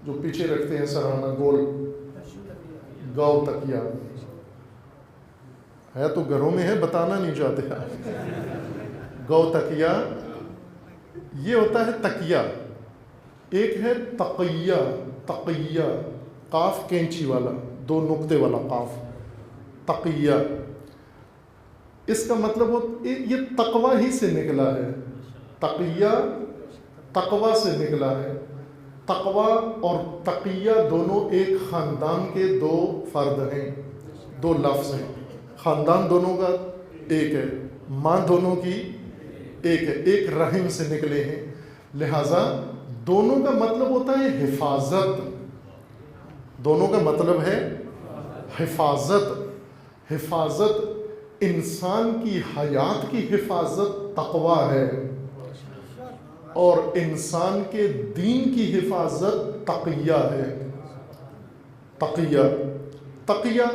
جو پیچھے رکھتے ہیں سرہانہ گول، گاؤ تقیہ ہے تو گھروں میں ہے، بتانا نہیں چاہتے. گو تقیہ یہ ہوتا ہے تقیہ. ایک ہے تقیہ، تقیہ قاف کینچی والا، 2 نقطے والا قاف، تقیہ. اس کا مطلب یہ تقوی ہی سے نکلا ہے. تقیہ تقوی سے نکلا ہے. تقوی اور تقیہ دونوں ایک خاندان کے 2 فرد ہیں، 2 لفظ ہیں. خاندان دونوں کا ایک ہے، ماں دونوں کی ایک ہے، ایک رحم سے نکلے ہیں. لہٰذا دونوں کا مطلب ہوتا ہے حفاظت. دونوں کا مطلب ہے حفاظت. حفاظت انسان کی حیات کی حفاظت تقوی ہے، اور انسان کے دین کی حفاظت تقیہ ہے. تقیہ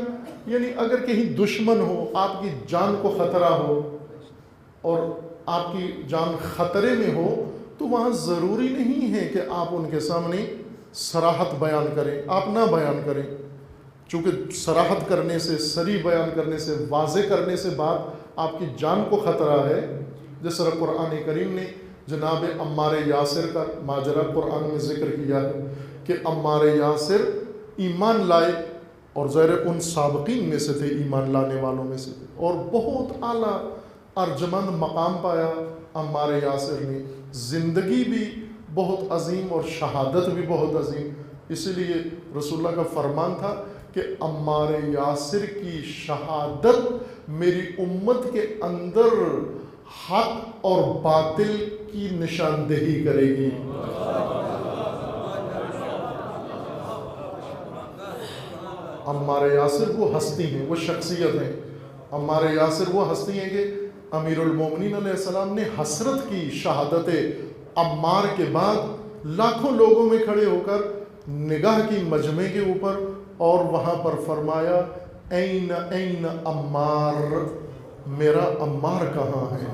یعنی اگر کہیں دشمن ہو، آپ کی جان کو خطرہ ہو اور آپ کی جان خطرے میں ہو، تو وہاں ضروری نہیں ہے کہ آپ ان کے سامنے صراحت بیان کریں، آپ نہ بیان کریں. چونکہ صراحت کرنے سے، صریح بیان کرنے سے، واضح کرنے سے بات آپ کی جان کو خطرہ ہے. جس طرح قرآن کریم نے جناب عمار یاسر کا ماجرا قرآن میں ذکر کیا ہے کہ عمار یاسر ایمان لائے اور ظاہر ان سابقین میں سے تھے، ایمان لانے والوں میں سے تھے، اور بہت اعلیٰ ارجمند مقام پایا عمار یاسر نے، زندگی بھی بہت عظیم اور شہادت بھی بہت عظیم۔ اسی لیے رسول اللہ کا فرمان تھا کہ عمار یاسر کی شہادت میری امت کے اندر حق اور باطل کی نشاندہی کرے گی۔ عمار یاسر وہ ہستی ہیں، وہ شخصیت ہیں۔ عمار یاسر وہ ہستی ہیں کہ امیر المومنین علیہ السلام نے حسرت کی شہادت عمار کے بعد لاکھوں لوگوں میں کھڑے ہو کر نگاہ کی مجمع کے اوپر، اور وہاں پر فرمایا این این عمار، میرا عمار کہاں ہے،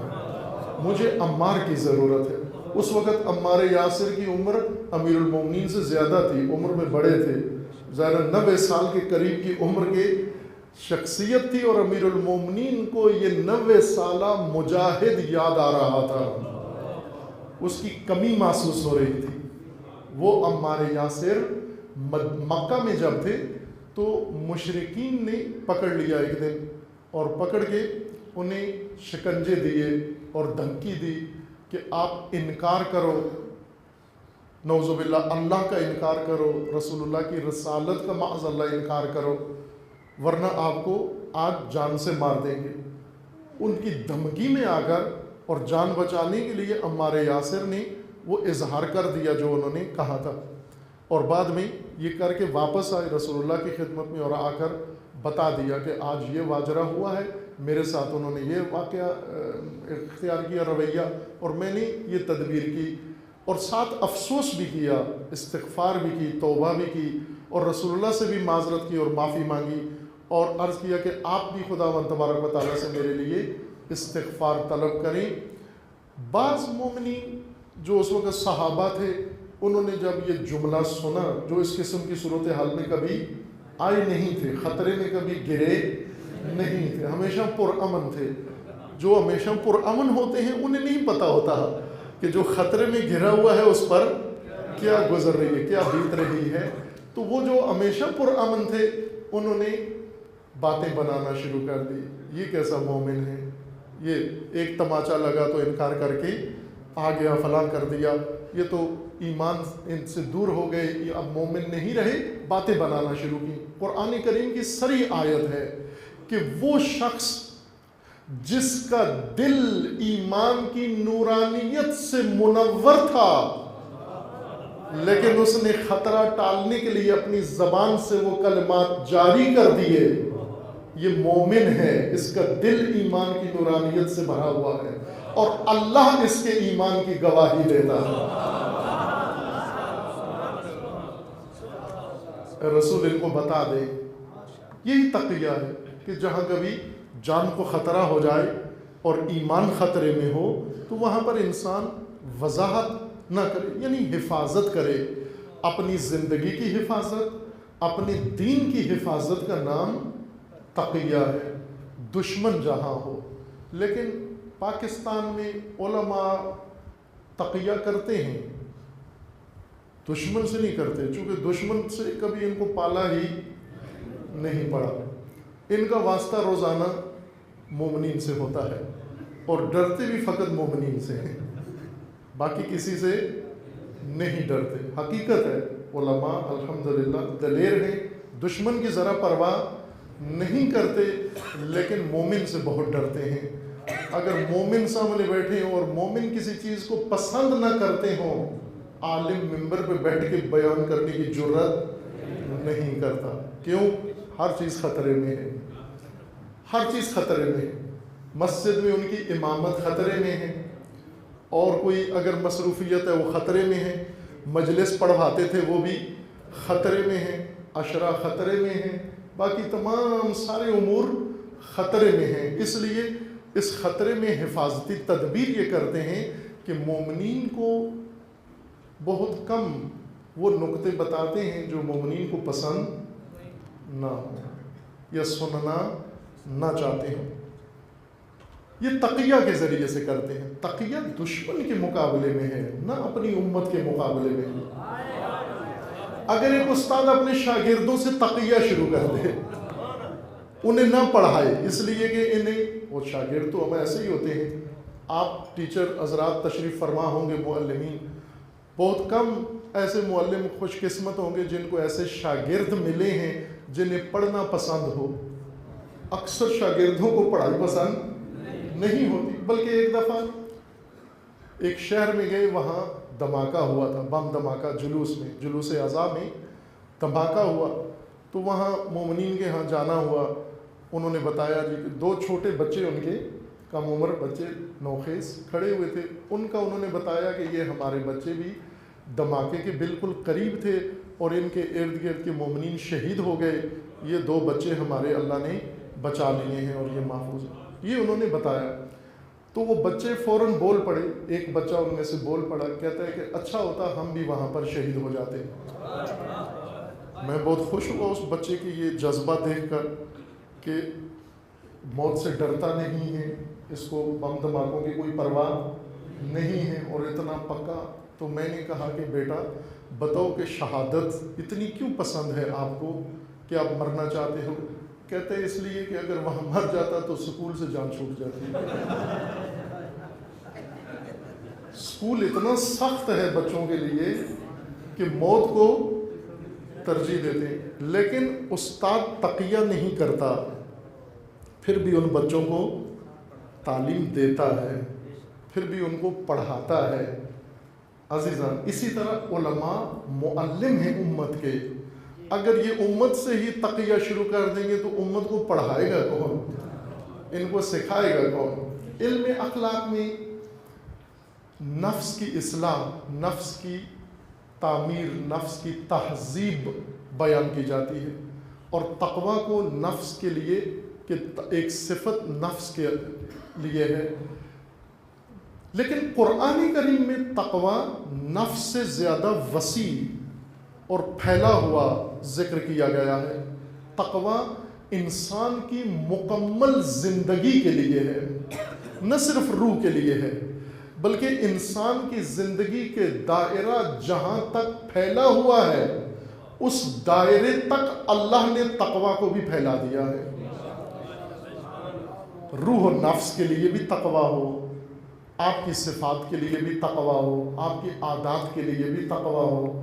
مجھے عمار کی ضرورت ہے۔ اس وقت عمار یاسر کی عمر امیر المومنین سے زیادہ تھی، عمر میں بڑے تھے، ظاہر 90 سال کے قریب کی عمر کے شخصیت تھی، اور امیر المومنین کو یہ 90 سالہ مجاہد یاد آ رہا تھا، اس کی کمی محسوس ہو رہی تھی۔ وہ عمار یاسر مکہ میں جب تھے تو مشرکین نے پکڑ لیا ایک دن، اور پکڑ کے انہیں شکنجے دیے اور دھمکی دی کہ آپ انکار کرو، نعوذ باللہ اللہ کا انکار کرو، رسول اللہ کی رسالت کا معاذ اللہ انکار کرو، ورنہ آپ کو آج جان سے مار دیں گے۔ ان کی دھمکی میں آ کر اور جان بچانے کے لیے عمار یاسر نے وہ اظہار کر دیا جو انہوں نے کہا تھا، اور بعد میں یہ کر کے واپس آئے رسول اللہ کی خدمت میں اور آ کر بتا دیا کہ آج یہ واجرہ ہوا ہے، میرے ساتھ انہوں نے یہ واقعہ اختیار کیا رویہ، اور میں نے یہ تدبیر کی، اور ساتھ افسوس بھی کیا، استغفار بھی کی، توبہ بھی کی، اور رسول اللہ سے بھی معذرت کی اور معافی مانگی، اور عرض کیا کہ آپ بھی خداوند تبارک و تعالیٰ سے میرے لیے استغفار طلب کریں۔ بعض مومنین جو اس وقت صحابہ تھے، انہوں نے جب یہ جملہ سنا، جو اس قسم کی صورتحال میں کبھی آئے نہیں تھے، خطرے میں کبھی گرے نہیں تھے، ہمیشہ پرامن تھے۔ جو ہمیشہ پرامن ہوتے ہیں انہیں نہیں پتہ ہوتا کہ جو خطرے میں گھرا ہوا ہے اس پر کیا گزر رہی ہے، کیا بیت رہی ہے۔ تو وہ جو ہمیشہ پرامن تھے انہوں نے باتیں بنانا شروع کر دی، یہ کیسا مومن ہے، یہ ایک تماچا لگا تو انکار کر کے آ گیا، فلاں کر دیا، یہ تو ایمان ان سے دور ہو گئے، یہ اب مومن نہیں رہے، باتیں بنانا شروع کی۔ قرآن کریم کی صریح آیت ہے کہ وہ شخص جس کا دل ایمان کی نورانیت سے منور تھا، لیکن اس نے خطرہ ٹالنے کے لیے اپنی زبان سے وہ کلمات جاری کر دیے، یہ مومن ہے، اس کا دل ایمان کی نورانیت سے بھرا ہوا ہے، اور اللہ اس کے ایمان کی گواہی دیتا ہے۔ رسول ان کو بتا دے، یہی تقیہ ہے کہ جہاں کبھی جان کو خطرہ ہو جائے اور ایمان خطرے میں ہو تو وہاں پر انسان وضاحت نہ کرے، یعنی حفاظت کرے، اپنی زندگی کی حفاظت، اپنے دین کی حفاظت کا نام تقیہ ہے، دشمن جہاں ہو۔ لیکن پاکستان میں علماء تقیہ کرتے ہیں، دشمن سے نہیں کرتے، چونکہ دشمن سے کبھی ان کو پالا ہی نہیں پڑا، ان کا واسطہ روزانہ مومنین سے ہوتا ہے، اور ڈرتے بھی فقط مومنین سے ہیں، باقی کسی سے نہیں ڈرتے۔ حقیقت ہے علماء الحمدللہ دلیر ہیں، دشمن کی ذرا پرواہ نہیں کرتے، لیکن مومن سے بہت ڈرتے ہیں۔ اگر مومن سامنے بیٹھے ہوں اور مومن کسی چیز کو پسند نہ کرتے ہوں، عالم ممبر پہ بیٹھ کے بیان کرنے کی جرات نہیں کرتا۔ کیوں؟ ہر چیز خطرے میں ہے، ہر چیز خطرے میں ہے۔ مسجد میں ان کی امامت خطرے میں ہے، اور کوئی اگر مصروفیت ہے وہ خطرے میں ہے، مجلس پڑھواتے تھے وہ بھی خطرے میں ہیں، عشرہ خطرے میں ہیں، باقی تمام سارے امور خطرے میں ہیں۔ اس لیے اس خطرے میں حفاظتی تدبیر یہ کرتے ہیں کہ مومنین کو بہت کم وہ نقطے بتاتے ہیں جو مومنین کو پسند نہ ہو یا سننا نہ چاہتے ہیں۔ یہ تقیہ کے ذریعے سے کرتے ہیں. تقیہ دشمن کے مقابلے میں ہے، نہ اپنی امت کے مقابلے میں. اگر ایک استاد اپنے شاگردوں سے تقیہ شروع کر دے، انہیں نہ پڑھائے اس لیے کہ انہیں، وہ شاگرد تو ہم ایسے ہی ہوتے ہیں. آپ ٹیچر حضرات تشریف فرما ہوں گے، معلمین، بہت کم ایسے معلم خوش قسمت ہوں گے جن کو ایسے شاگرد ملے ہیں جنہیں پڑھنا پسند ہو. اکثر شاگردوں کو پڑھائی پسند نہیں ہوتی. بلکہ ایک دفعہ ایک شہر میں گئے، وہاں دھماکہ ہوا تھا، بم دھماکہ، جلوس اعضاء میں دھماکہ ہوا. تو وہاں مومنین کے ہاں جانا ہوا. انہوں نے بتایا جی کہ 2 چھوٹے بچے، ان کے کم عمر بچے نوخیز کھڑے ہوئے تھے. انہوں نے بتایا کہ یہ ہمارے بچے بھی دھماکے کے بالکل قریب تھے اور ان کے ارد گرد کے مومنین شہید ہو گئے. یہ 2 بچے ہمارے اللہ نے بچا لیے ہیں اور یہ محفوظ ہیں. یہ انہوں نے بتایا. تو وہ بچے فوراً بول پڑے. ایک بچہ ان میں سے بول پڑا، کہتا ہے کہ اچھا ہوتا ہم بھی وہاں پر شہید ہو جاتے. میں بہت خوش ہوا اس بچے کی یہ جذبہ دیکھ کر کہ موت سے ڈرتا نہیں ہے، اس کو بم دھماکوں کی کوئی پرواہ نہیں ہے اور اتنا پکا. تو میں نے کہا کہ بیٹا بتاؤ کہ شہادت اتنی کیوں پسند ہے آپ کو کہ آپ مرنا چاہتے ہو؟ کہتے ہیں اس لیے کہ اگر وہاں مر جاتا تو سکول سے جان چھوٹ جاتی. سکول اتنا سخت ہے بچوں کے لیے کہ موت کو ترجیح دیتے ہیں. لیکن استاد تقیہ نہیں کرتا، پھر بھی ان بچوں کو تعلیم دیتا ہے، پھر بھی ان کو پڑھاتا ہے. عزیزان، اسی طرح علماء معلم ہیں امت کے. اگر یہ امت سے ہی تقیہ شروع کر دیں گے تو امت کو پڑھائے گا کون؟ ان کو سکھائے گا کون؟ علم اخلاق میں نفس کی اصلاح، نفس کی تعمیر، نفس کی تہذیب بیان کی جاتی ہے. اور تقویٰ کو نفس کے لیے کہ ایک صفت نفس کے لیے ہے. لیکن قرآن کریم میں تقویٰ نفس سے زیادہ وسیع اور پھیلا ہوا ذکر کیا گیا ہے. تقویٰ انسان کی مکمل زندگی کے لیے ہے، نہ صرف روح کے لیے ہے، بلکہ انسان کی زندگی کے دائرہ جہاں تک پھیلا ہوا ہے اس دائرے تک اللہ نے تقویٰ کو بھی پھیلا دیا ہے. روح و نفس کے لیے بھی تقویٰ ہو، آپ کی صفات کے لیے بھی تقویٰ ہو، آپ کی عادات کے لیے بھی تقویٰ ہو،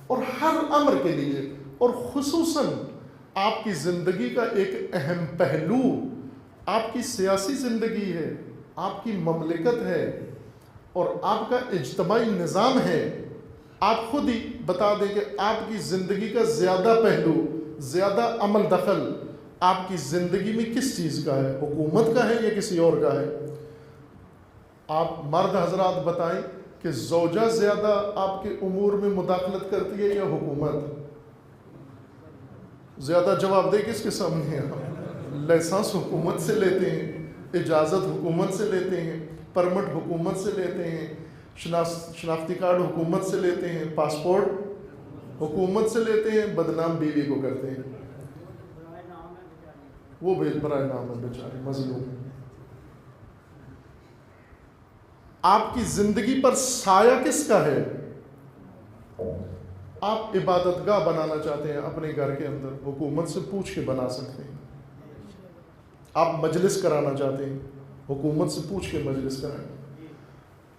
اور ہر امر کے لیے. اور خصوصاً آپ کی زندگی کا ایک اہم پہلو آپ کی سیاسی زندگی ہے، آپ کی مملکت ہے اور آپ کا اجتماعی نظام ہے. آپ خود ہی بتا دیں کہ آپ کی زندگی کا زیادہ پہلو، زیادہ عمل دخل آپ کی زندگی میں کس چیز کا ہے؟ حکومت کا ہے یا کسی اور کا ہے؟ آپ مرد حضرات بتائیں کہ زوجہ زیادہ آپ کے امور میں مداخلت کرتی ہے یا حکومت؟ زیادہ جواب دے کس کے سامنے ہیں؟ لائسنس حکومت سے لیتے ہیں، اجازت حکومت سے لیتے ہیں، پرمٹ حکومت سے لیتے ہیں، شناختی کارڈ حکومت سے لیتے ہیں، پاسپورٹ حکومت سے لیتے ہیں. بدنام بیوی کو کرتے ہیں، وہ بھی برائے نام ہے بیچارے مظلوم. آپ کی زندگی پر سایہ کس کا ہے؟ آپ عبادت گاہ بنانا چاہتے ہیں اپنے گھر کے اندر، حکومت سے پوچھ کے بنا سکتے ہیں. آپ مجلس کرانا چاہتے ہیں، حکومت سے پوچھ کے مجلس کرائیں.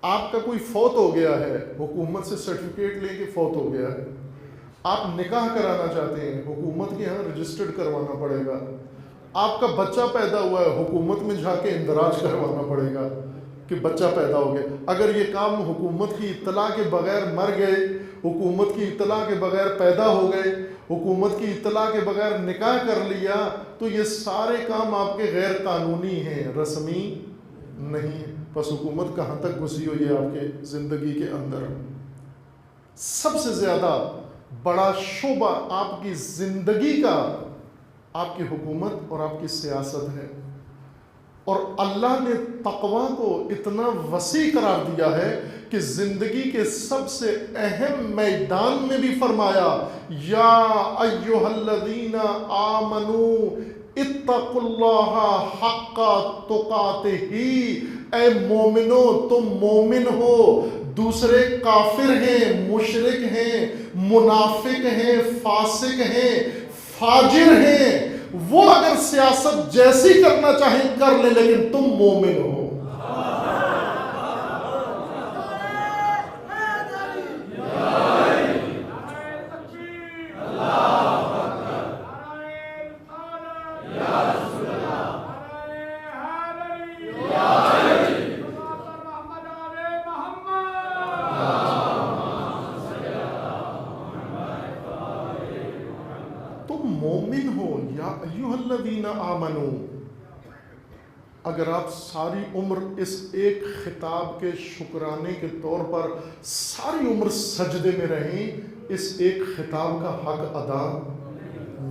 آپ کا کوئی فوت ہو گیا ہے، حکومت سے سرٹیفکیٹ لیں کہ فوت ہو گیا ہے. آپ نکاح کرانا چاہتے ہیں، حکومت کے یہاں رجسٹرڈ کروانا پڑے گا. آپ کا بچہ پیدا ہوا ہے، حکومت میں جا کے اندراج کروانا پڑے گا کہ بچہ پیدا ہو گیا. اگر یہ کام حکومت کی اطلاع کے بغیر مر گئے، حکومت کی اطلاع کے بغیر پیدا ہو گئے، حکومت کی اطلاع کے بغیر نکاح کر لیا، تو یہ سارے کام آپ کے غیر قانونی ہیں، رسمی نہیں ہیں. بس حکومت کہاں تک گھسی ہوئی ہے آپ کے زندگی کے اندر؟ سب سے زیادہ بڑا شعبہ آپ کی زندگی کا آپ کی حکومت اور آپ کی سیاست ہے. اور اللہ نے تقویٰ کو اتنا وسیع قرار دیا ہے کہ زندگی کے سب سے اہم میدان میں بھی فرمایا یا ایھا الذین آمنو اتقوا اللہ حق تقاتہ، اے مومنو تم مومن ہو، دوسرے کافر ہیں، مشرک ہیں، منافق ہیں، فاسق ہیں، فاجر ہیں، وہ اگر سیاست جیسی کرنا چاہیں کر لیں، لیکن تم مومن ہو۔ مومن ہو، یا ایھا الذین آمنو۔ اگر آپ ساری عمر اس ایک خطاب کے شکرانے کے طور پر ساری عمر سجدے میں رہیں، اس ایک خطاب کا حق ادا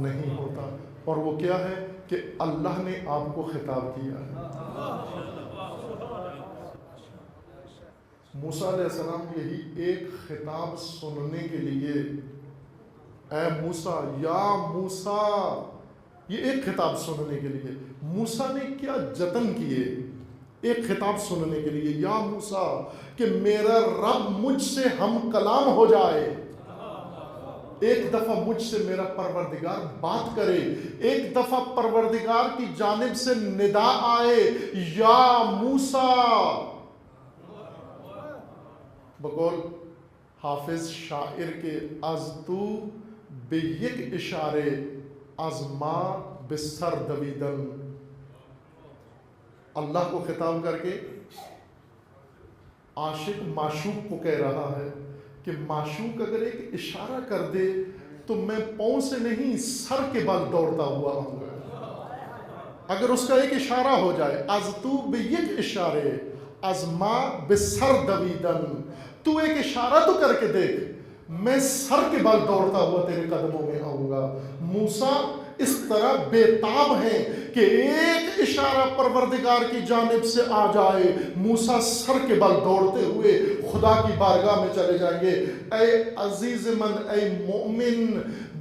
نہیں ہوتا۔ اور وہ کیا ہے کہ اللہ نے آپ کو خطاب کیا ہے۔ موسیٰ علیہ السلام یہی ایک خطاب سننے کے لیے، اے موسیٰ، یا موسیٰ، یہ ایک خطاب سننے کے لیے موسیٰ نے کیا جتن کیے، ایک خطاب سننے کے لیے، یا موسیٰ، کہ میرا رب مجھ سے ہم کلام ہو جائے، ایک دفعہ مجھ سے میرا پروردگار بات کرے، ایک دفعہ پروردگار کی جانب سے ندا آئے، یا موسیٰ۔ بقول حافظ شاعر کے، از تو بے یک اشارے از ما بسر دویدن، اللہ کو خطاب کر کے عاشق معشوق کو کہہ رہا ہے کہ معشوق اگر ایک اشارہ کر دے تو میں پاؤں سے نہیں سر کے بل دوڑتا ہوا آؤں گا۔ اگر اس کا ایک اشارہ ہو جائے، از تو بے یک اشارے از ما بسر دویدن، تو ایک اشارہ تو کر کے دیکھ، میں سر کے بل دوڑتا ہوا تیرے قدموں میں آؤں گا۔ موسیٰ اس طرح بے تاب ہیں کہ ایک اشارہ پروردگار کی جانب سے آ جائے، موسیٰ سر کے بل دوڑتے ہوئے خدا کی بارگاہ میں چلے جائیں گے۔ اے عزیز من، اے مومن،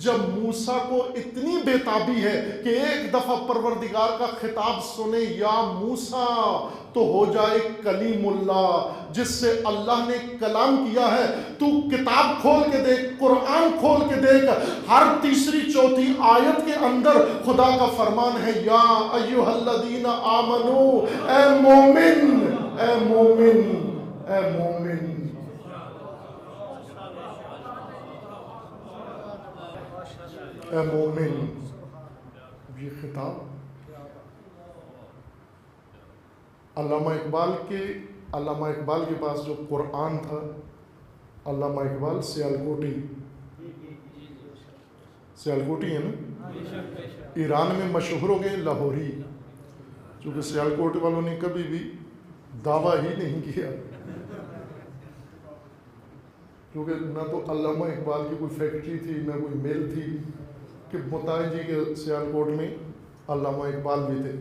جب موسیٰ کو اتنی بے تابی ہے کہ ایک دفعہ پروردگار کا خطاب سنے، یا موسیٰ، تو ہو جائے کلیم اللہ، جس سے اللہ نے کلام کیا ہے۔ تو کتاب کھول کے دیکھ، قرآن کھول کے دیکھ، ہر تیسری چوتھی آیت کے اندر خدا کا فرمان ہے، یا ایھا الذین آمنو، اے مومن، اے مومن، اے مومن۔ اے مومن، یہ خطاب علامہ اقبال کے پاس جو قرآن تھا، علامہ اقبال سیالکوٹی ہے نا، ایران میں مشہور ہو گئے لاہوری، چونکہ سیالکوٹ والوں نے کبھی بھی دعویٰ ہی نہیں کیا، کیونکہ نہ تو علامہ اقبال کی کوئی فیکٹری تھی، نہ کوئی مل تھی، کہ متائی جی کے سیالکوٹ میں علامہ اقبال بھی تھے۔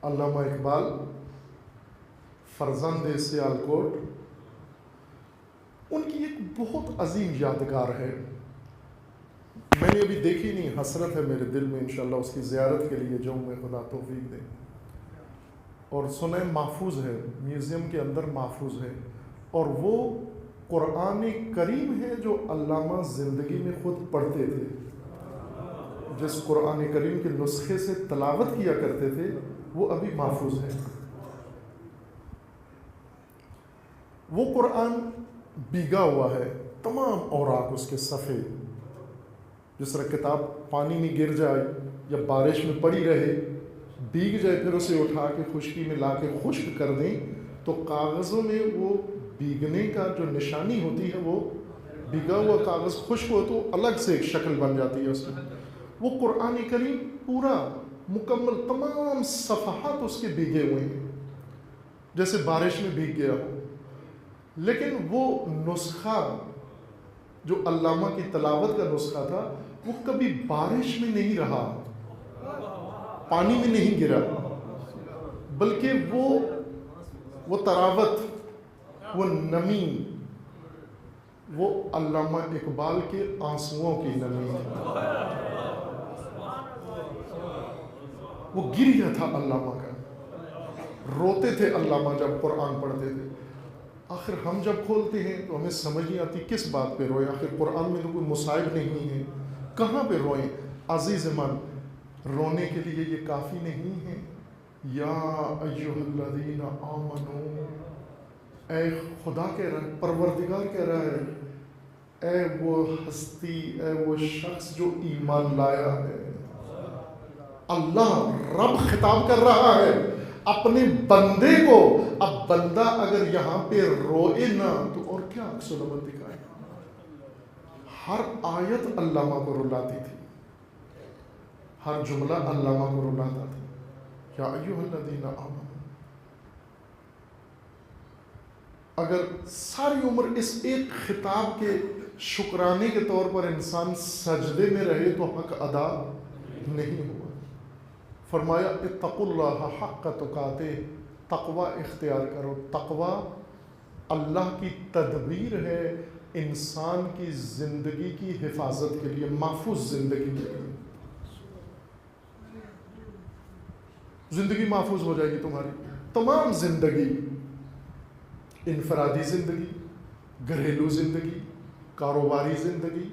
علامہ اقبال فرزند سیالکوٹ، ان کی ایک بہت عظیم یادگار ہے، میں نے ابھی دیکھی نہیں، حسرت ہے میرے دل میں، انشاءاللہ اس کی زیارت کے لیے جاؤں میں، خدا توفیق دے۔ اور سنیں محفوظ ہے، میوزیم کے اندر محفوظ ہے، اور وہ قرآن کریم ہے جو علامہ زندگی میں خود پڑھتے تھے، جس قرآن کریم کے نسخے سے تلاوت کیا کرتے تھے، وہ ابھی محفوظ ہے۔ وہ قرآن بھیگا ہوا ہے، تمام اوراق اس کے صفحے، جس طرح کتاب پانی میں گر جائے یا بارش میں پڑی رہے، بھیگ جائے، پھر اسے اٹھا کے خشکی میں لا کے خشک کر دیں تو کاغذوں میں وہ بھیگنے کا جو نشانی ہوتی ہے، وہ بھیگا ہوا کاغذ خشک ہو تو الگ سے ایک شکل بن جاتی ہے اس میں۔ وہ قرآن کریم پورا مکمل تمام صفحات اس کے بھیگے ہوئے ہیں، جیسے بارش میں بھیگ گیا ہو، لیکن وہ نسخہ جو علامہ کی تلاوت کا نسخہ تھا، وہ کبھی بارش میں نہیں رہا، پانی میں نہیں گرا، بلکہ وہ تراوت، وہ نمی، وہ علامہ اقبال کے آنسوؤں کی نمی ہے۔ وہ گریہ تھا علامہ کا، روتے تھے علامہ جب قرآن پڑھتے تھے۔ آخر ہم جب کھولتے ہیں تو ہمیں سمجھ نہیں آتی کس بات پہ روئیں، آخر قرآن میں تو کوئی مصائب نہیں ہے، کہاں پہ روئیں؟ عزیز من، رونے کے لیے یہ کافی نہیں ہے۔ یا ایھا الذین آمنو، اے خدا کہہ رہا ہے، پروردگار کہہ رہا ہے، اے وہ ہستی، اے وہ شخص جو ایمان لایا ہے۔ اللہ رب خطاب کر رہا ہے اپنے بندے کو۔ اب بندہ اگر یہاں پہ روئے نہ تو اور کیا عکس العمل دکھائے؟ ہر آیت علامہ کو رلاتی تھی، ہر جملہ علامہ کو رلاتا تھا۔ یا ایھا الذین آمنوا، اگر ساری عمر اس ایک خطاب کے شکرانے کے طور پر انسان سجدے میں رہے تو حق ادا نہیں ہوا۔ فرمایا اتقوا اللہ حق تقاتہ، تقوی اختیار کرو۔ تقوی اللہ کی تدبیر ہے انسان کی زندگی کی حفاظت کے لیے، محفوظ زندگی کے لیے۔ زندگی محفوظ ہو جائے گی تمہاری، تمام زندگی، انفرادی زندگی، گھریلو زندگی، کاروباری زندگی،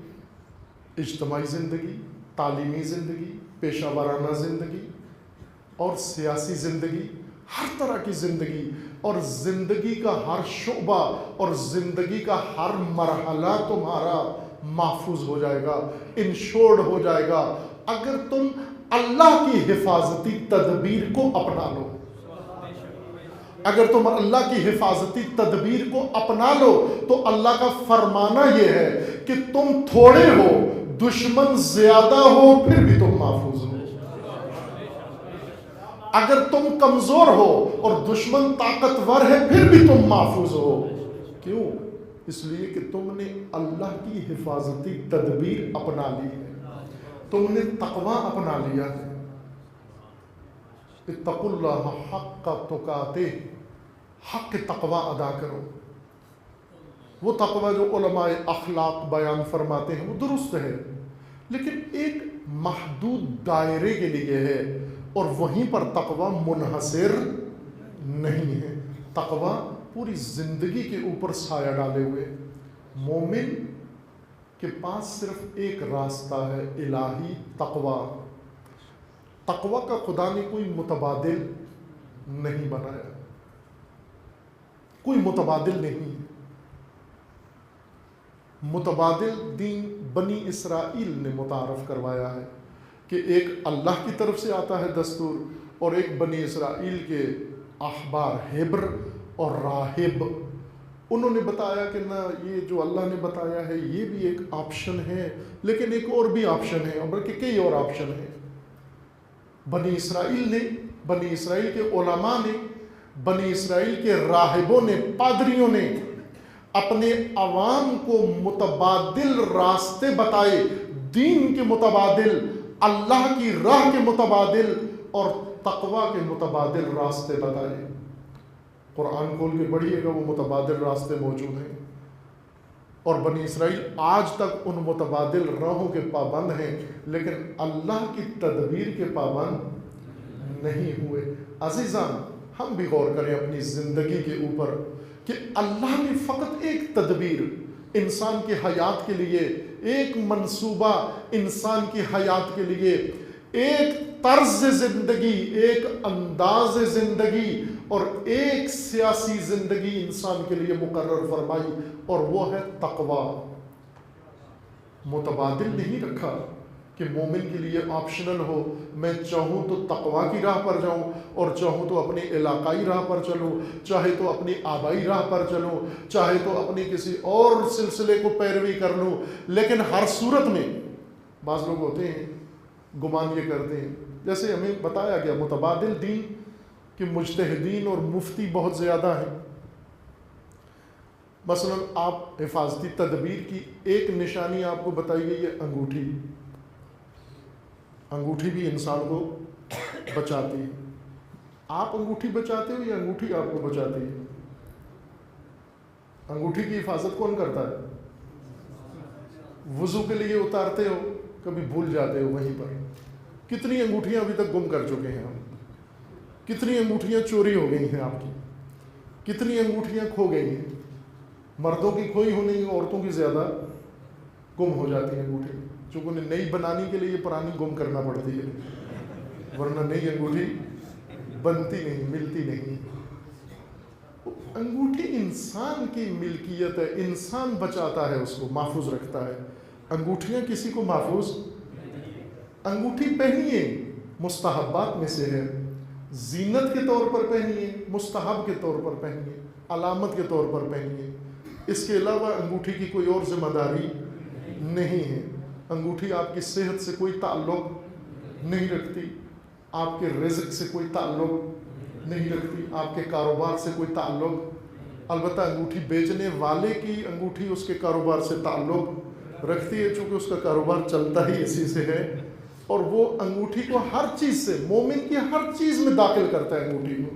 اجتماعی زندگی، تعلیمی زندگی، پیشہ ورانہ زندگی اور سیاسی زندگی، ہر طرح کی زندگی، اور زندگی کا ہر شعبہ اور زندگی کا ہر مرحلہ تمہارا محفوظ ہو جائے گا، انشورڈ ہو جائے گا، اگر تم اللہ کی حفاظتی تدبیر کو اپنا لو۔ اگر تم اللہ کی حفاظتی تدبیر کو اپنا لو تو اللہ کا فرمانا یہ ہے کہ تم تھوڑے ہو، دشمن زیادہ ہو، پھر بھی تم محفوظ ہو۔ اگر تم کمزور ہو اور دشمن طاقتور ہے پھر بھی تم محفوظ ہو۔ کیوں؟ اس لیے کہ تم نے اللہ کی حفاظتی تدبیر اپنا لی ہے، تم نے تقوی اپنا لیا ہے۔ اتقوا اللہ حق تقاتہ، حق تقوی ادا کرو۔ وہ تقوی جو علماء اخلاق بیان فرماتے ہیں وہ درست ہے، لیکن ایک محدود دائرے کے لیے ہے، اور وہیں پر تقوی منحصر نہیں ہے۔ تقوی پوری زندگی کے اوپر سایہ ڈالے ہوئے۔ مومن کے پاس صرف ایک راستہ ہے، الہی تقوی۔ تقوی کا خدا نے کوئی متبادل نہیں بنایا، کوئی متبادل نہیں ہے۔ متبادل دین بنی اسرائیل نے متعارف کروایا ہے کہ ایک اللہ کی طرف سے آتا ہے دستور، اور ایک بنی اسرائیل کے احبار ہیبر اور راہب، انہوں نے بتایا کہ نہ، یہ جو اللہ نے بتایا ہے یہ بھی ایک آپشن ہے، لیکن ایک اور بھی آپشن ہے، اور بلکہ کئی اور آپشن ہیں۔ بنی اسرائیل نے، بنی اسرائیل کے علماء نے، بنی اسرائیل کے راہبوں نے، پادریوں نے اپنے عوام کو متبادل راستے بتائے، دین کے متبادل، اللہ کی راہ کے متبادل اور تقوی کے متبادل راستے بتائے۔ قرآن کھول کے پڑھیے گا، وہ متبادل راستے موجود ہیں، اور بنی اسرائیل آج تک ان متبادل راہوں کے پابند ہیں، لیکن اللہ کی تدبیر کے پابند نہیں ہوئے۔ عزیزان، ہم بھی غور کریں اپنی زندگی کے اوپر کہ اللہ نے فقط ایک تدبیر انسان کی حیات کے لیے، ایک منصوبہ انسان کی حیات کے لیے، ایک طرز زندگی، ایک انداز زندگی اور ایک سیاسی زندگی انسان کے لیے مقرر فرمائی، اور وہ ہے تقوی۔ متبادل نہیں رکھا کہ مومن کے لیے آپشنل ہو، میں چاہوں تو تقوی کی راہ پر جاؤں اور چاہوں تو اپنی علاقائی راہ پر چلوں، چاہے تو اپنی آبائی راہ پر چلوں، چاہے تو اپنی کسی اور سلسلے کو پیروی کر لوں، لیکن ہر صورت میں بعض لوگ ہوتے ہیں گمان یہ کرتے ہیں، جیسے ہمیں بتایا گیا متبادل دین کہ مجتہدین اور مفتی بہت زیادہ ہیں۔ مثلا آپ حفاظتی تدبیر کی ایک نشانی آپ کو بتائی گئی ہے انگوٹھی، انگوٹھی بھی انسان کو بچاتی ہے۔ آپ انگوٹھی بچاتے ہو یا انگوٹھی آپ کو بچاتی ہے؟ انگوٹھی کی حفاظت کون کرتا ہے؟ وضو کے لیے اتارتے ہو، کبھی بھول جاتے ہو وہیں پر، کتنی انگوٹھیاں ابھی تک گم کر چکے ہیں ہم، کتنی انگوٹھیاں چوری ہو گئی ہیں آپ کی، کتنی انگوٹھیاں کھو گئی ہیں. مردوں کی کھوئی ہونے، عورتوں کی زیادہ گم ہو جاتی ہیں انگوٹھی، چونکہ انہیں نئی بنانے کے لیے پرانی گم کرنا پڑتی ہے، ورنہ نئی انگوٹھی بنتی نہیں، ملتی نہیں. انگوٹھی انسان کی ملکیت ہے، انسان بچاتا ہے، اس کو محفوظ رکھتا ہے. انگوٹھیاں کسی کو محفوظ. انگوٹھی پہنیے، مستحبات میں سے ہے، زینت کے طور پر پہنیے، مستحب کے طور پر پہنیے، علامت کے طور پر پہنیے. اس کے علاوہ انگوٹھی کی کوئی اور ذمہ داری نہیں ہے. انگوٹھی آپ کی صحت سے کوئی تعلق نہیں رکھتی، آپ کے رزق سے کوئی تعلق نہیں رکھتی، آپ کے کاروبار سے کوئی تعلق. البتہ انگوٹھی بیچنے والے کی انگوٹھی اس کے کاروبار سے تعلق رکھتی ہے، چونکہ اس کا کاروبار چلتا ہی اسی سے ہے، اور وہ انگوٹھی کو ہر چیز سے، مومن کی ہر چیز میں داخل کرتا ہے انگوٹھی کو.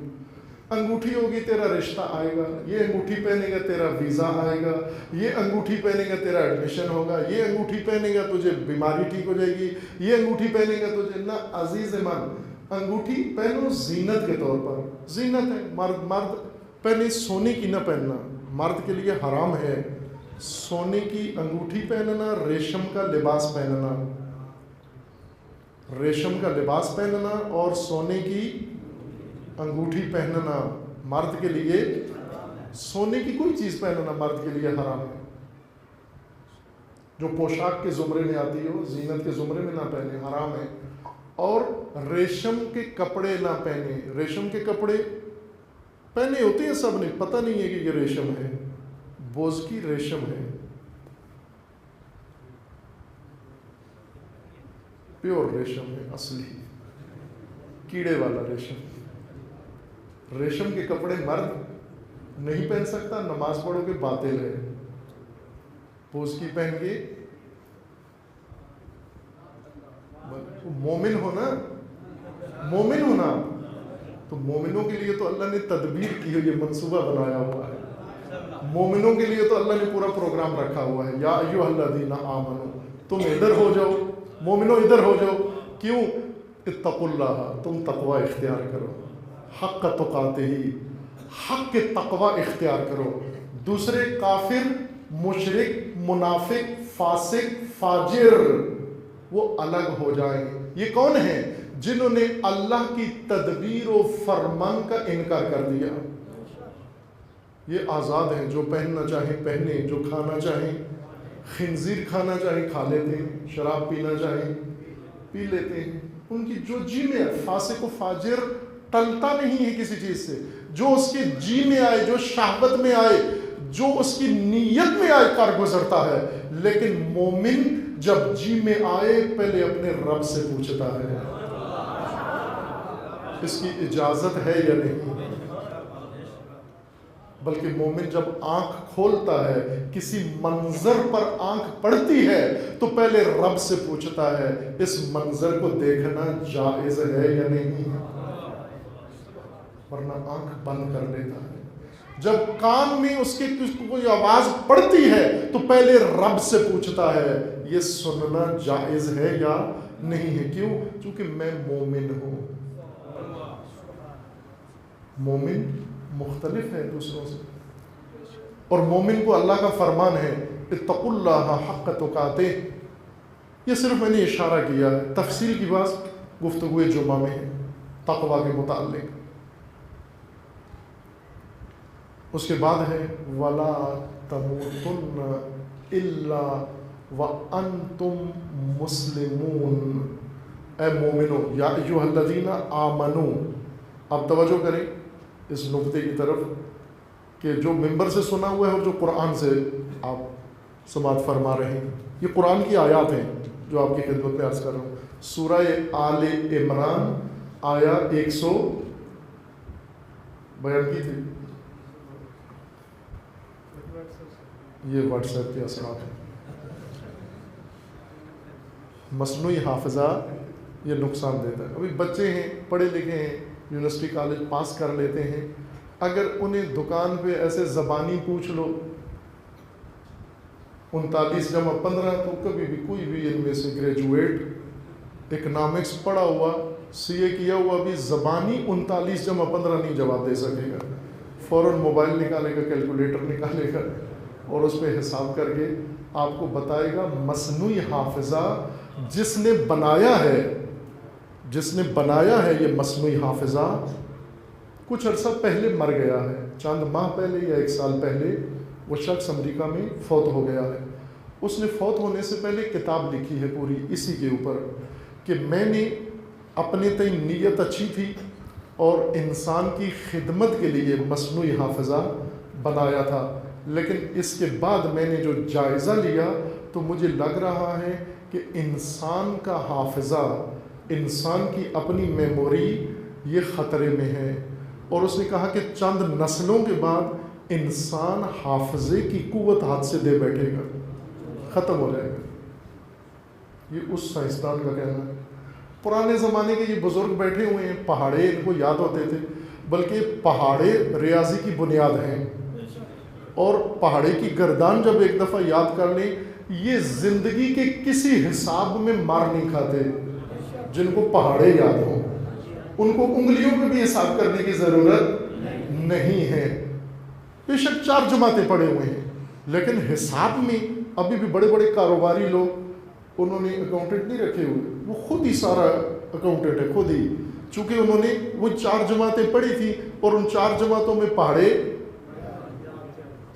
انگوٹھی ہوگی تیرا رشتہ آئے گا، یہ انگوٹھی پہنے گا تیرا ویزا آئے گا، یہ انگوٹھی پہنے گا تیرا ایڈمیشن ہوگا، یہ انگوٹھی پہنے گا تجھے بیماری ٹھیک ہو جائے گی، یہ انگوٹھی پہنے گا تجھے. نہ عزیز من، انگوٹھی پہنو زینت کے طور پر، زینت ہے. مرد پہنے، سونے کی نہ پہننا، مرد کے لیے حرام ہے سونے کی انگوٹھی پہننا، ریشم کا لباس پہننا، ریشم کا لباس پہننا اور سونے کی انگوٹھی پہننا. مرد کے لیے سونے کی کوئی چیز پہننا مرد کے لیے حرام ہے. جو پوشاک کے زمرے میں آتی ہو، زینت کے زمرے میں نہ پہنے، حرام ہے. اور ریشم کے کپڑے نہ پہنے. ریشم کے کپڑے پہنے ہوتے ہیں سب نے، پتہ نہیں ہے کہ یہ ریشم ہے، بوز کی ریشم ہے، پیور ریشم ہے، اصلی کیڑے والا ریشم. ریشم کے کپڑے مرد نہیں پہن سکتا، نماز پڑھو کہ باطل ہے. پوز کی پہن کے مومن ہونا، مومن ہونا. تو مومنوں کے لیے تو اللہ نے تدبیر کی ہے، یہ منصوبہ بنایا ہوا ہے. مومنوں کے لیے تو اللہ نے پورا پروگرام رکھا ہوا ہے. یا ایھا الذین آمنو، تم ادھر ہو جاؤ، مومنوں ادھر ہو جاؤ. کیوں؟ اتقوا اللہ، تم تقوی اختیار کرو، حق تقاتے ہی، حق کے تقوی اختیار کرو. دوسرے کافر، مشرک، منافق، فاسق، فاجر وہ الگ ہو جائیں. یہ کون ہیں؟ جنہوں نے اللہ کی تدبیر و فرمان کا انکار کر دیا. یہ آزاد ہیں، جو پہننا چاہیں پہنے، جو کھانا چاہیں، خنزیر کھانا چاہیں کھا لیتے ہیں، شراب پینا چاہیں پی لیتے ہیں. ان کی جو جی میں ہے. فاسق و فاجر ٹلتا نہیں ہے کسی چیز سے، جو اس کے جی میں آئے، جو شہوت میں آئے، جو اس کی نیت میں آئے کر گزرتا ہے. لیکن مومن جب جی میں آئے پہلے اپنے رب سے پوچھتا ہے اس کی اجازت ہے یا نہیں. بلکہ مومن جب آنکھ کھولتا ہے، کسی منظر پر آنکھ پڑتی ہے تو پہلے رب سے پوچھتا ہے اس منظر کو دیکھنا جائز ہے یا نہیں، ورنہ آنکھ بند کر لیتا ہے. جب کان میں اس کی کوئی آواز پڑتی ہے تو پہلے رب سے پوچھتا ہے یہ سننا جائز ہے یا نہیں ہے. کیوں؟ چونکہ میں مومن ہوں. مومن مختلف ہے دوسروں سے، اور مومن کو اللہ کا فرمان ہے اتقوا اللہ حق تقاتہ. یہ صرف میں نے اشارہ کیا ہے، تفصیل کی بات گفتگو جمعہ میں ہے تقوی کے متعلق. اس کے بعد ہے وَلَا تَمُوتُنَّ إِلَّا وَأَنْتُمْ مُسْلِمُونَ. اے مومنو، یا ایھا الذین آمنو. آپ توجہ کریں اس نقطے کی طرف کہ جو ممبر سے سنا ہوا ہے اور جو قرآن سے آپ سماعت فرما رہے ہیں. یہ قرآن کی آیات ہیں جو آپ کی خدمت میں عرض کر رہا ہوں. سورہ آل عمران آیا 100 بیان کی تھی. یہ واٹس ایپ کے اثرات ہیں. مصنوعی حافظہ یہ نقصان دیتا ہے. ابھی بچے ہیں، پڑھے لکھے ہیں، یونیورسٹی کالج پاس کر لیتے ہیں، اگر انہیں دکان پہ ایسے زبانی پوچھ لو 39 جمع 15 تو کبھی بھی کوئی بھی ان میں سے گریجویٹ اکنامکس پڑھا ہوا، CA کیا ہوا بھی زبانی 39 جمع 15 نہیں جواب دے سکے گا، فوراً موبائل نکالے گا، کیلکولیٹر نکالے گا اور اس پہ حساب کر کے آپ کو بتائے گا۔ مصنوعی حافظہ جس نے بنایا ہے یہ مصنوعی حافظہ، کچھ عرصہ پہلے مر گیا ہے، چند ماہ پہلے یا 1 سال پہلے وہ شخص امریکہ میں فوت ہو گیا ہے۔ اس نے فوت ہونے سے پہلے کتاب لکھی ہے پوری اسی کے اوپر کہ میں نے اپنے تئیں نیت اچھی تھی اور انسان کی خدمت کے لیے مصنوعی حافظہ بنایا تھا، لیکن اس کے بعد میں نے جو جائزہ لیا تو مجھے لگ رہا ہے کہ انسان کا حافظہ، انسان کی اپنی میموری یہ خطرے میں ہے۔ اور اس نے کہا کہ چند نسلوں کے بعد انسان حافظے کی قوت ہاتھ سے دے بیٹھے گا، ختم ہو جائے گا۔ یہ اس سائنسدان کا کہنا ہے۔ پرانے زمانے کے یہ بزرگ بیٹھے ہوئے ہیں، پہاڑے ان کو یاد ہوتے تھے، بلکہ پہاڑے ریاضی کی بنیاد ہیں، اور پہاڑے کی گردان جب ایک دفعہ یاد کر لیں، یہ زندگی کے کسی حساب میں مار نہیں کھاتے۔ جن کو پہاڑے یاد ہوں ان کو انگلیوں پہ بھی حساب کرنے کی ضرورت نہیں ہے۔ بے شک 4 جماعتیں پڑھے ہوئے ہیں، لیکن حساب میں ابھی بھی بڑے بڑے کاروباری لوگ، انہوں نے اکاؤنٹنٹ نہیں رکھے ہوئے، وہ خود ہی سارا اکاؤنٹنٹ ہے، خود ہی، چونکہ انہوں نے وہ 4 جماعتیں پڑھی تھی اور ان 4 جماعتوں میں پہاڑے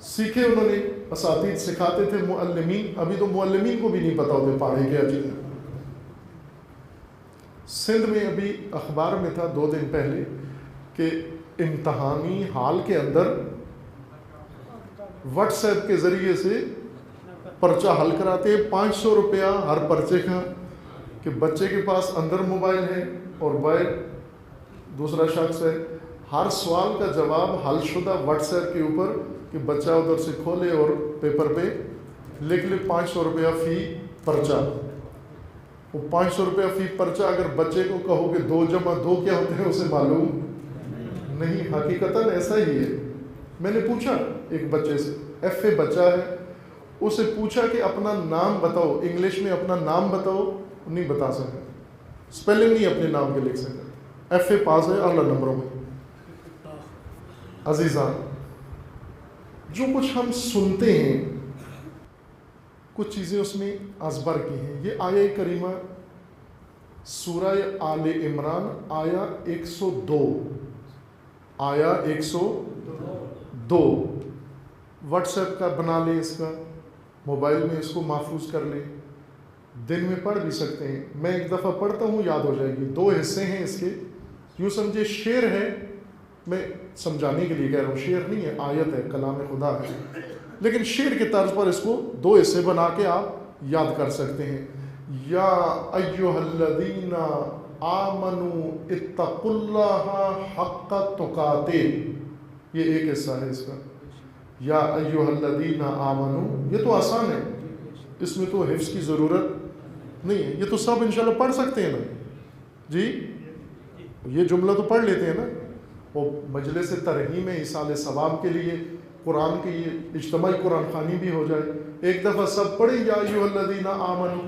سیکھے، انہوں نے اساتید سکھاتے تھے، معلمین۔ ابھی تو معلمین کو بھی نہیں پتا ہوتے پہاڑے کیا چیز ہے۔ سندھ میں ابھی اخبار میں تھا 2 دن پہلے کہ امتحانی ہال کے اندر واٹس ایپ کے ذریعے سے پرچہ حل کراتے ہیں، 500 روپیہ ہر پرچے کا، کہ بچے کے پاس اندر موبائل ہے اور باہر دوسرا شخص ہے، ہر سوال کا جواب حل شدہ واٹس ایپ کے اوپر کہ بچہ ادھر سے کھولے اور پیپر پہ لکھ لے، 500 روپیہ فی پرچہ۔ وہ 500 روپیہ فی پرچہ اگر بچے کو کہو کہ 2 جمع 2 کیا ہوتے ہیں اسے معلوم نہیں، حقیقتاً ایسا ہی ہے۔ میں نے پوچھا ایک بچے سے، FA بچہ ہے، اسے پوچھا کہ اپنا نام بتاؤ، انگلش میں اپنا نام بتاؤ، نہیں بتا سکا، سپیلنگ نہیں اپنے نام کے لکھ سکا، FA پاس ہے اعلیٰ نمبروں میں۔ عزیزان، جو کچھ ہم سنتے ہیں کچھ چیزیں اس میں ازبر کی ہیں۔ یہ آیہ کریمہ سورہ آل عمران آیہ 102، آیہ 102 واٹس ایپ کا بنا لیں، اس کا موبائل میں اس کو محفوظ کر لیں، دن میں پڑھ بھی سکتے ہیں۔ میں ایک دفعہ پڑھتا ہوں یاد ہو جائے گی۔ 2 حصے ہیں اس کے، یوں سمجھے شعر ہے، میں سمجھانے کے لیے کہہ رہا ہوں، شعر نہیں ہے، آیت ہے، کلام خدا ہے، لیکن شعر کے طرز پر اس کو 2 حصے بنا کے آپ یاد کر سکتے ہیں۔ یا ایھا الذین آمنوا اتقوا اللہ حق تقاتے، یہ ایک حصہ ہے اس کا، یا ایھا الذین آمنوا، یہ تو آسان ہے، اس میں تو حفظ کی ضرورت نہیں ہے، یہ تو سب انشاءاللہ پڑھ سکتے ہیں نا جی، یہ جملہ تو پڑھ لیتے ہیں نا۔ وہ مجلس ترحیم ایصال ثواب کے لیے قرآن کی یہ اجتماعی قرآن خوانی بھی ہو جائے، ایک دفعہ سب پڑھیں، یا ایھا الذین آمنوا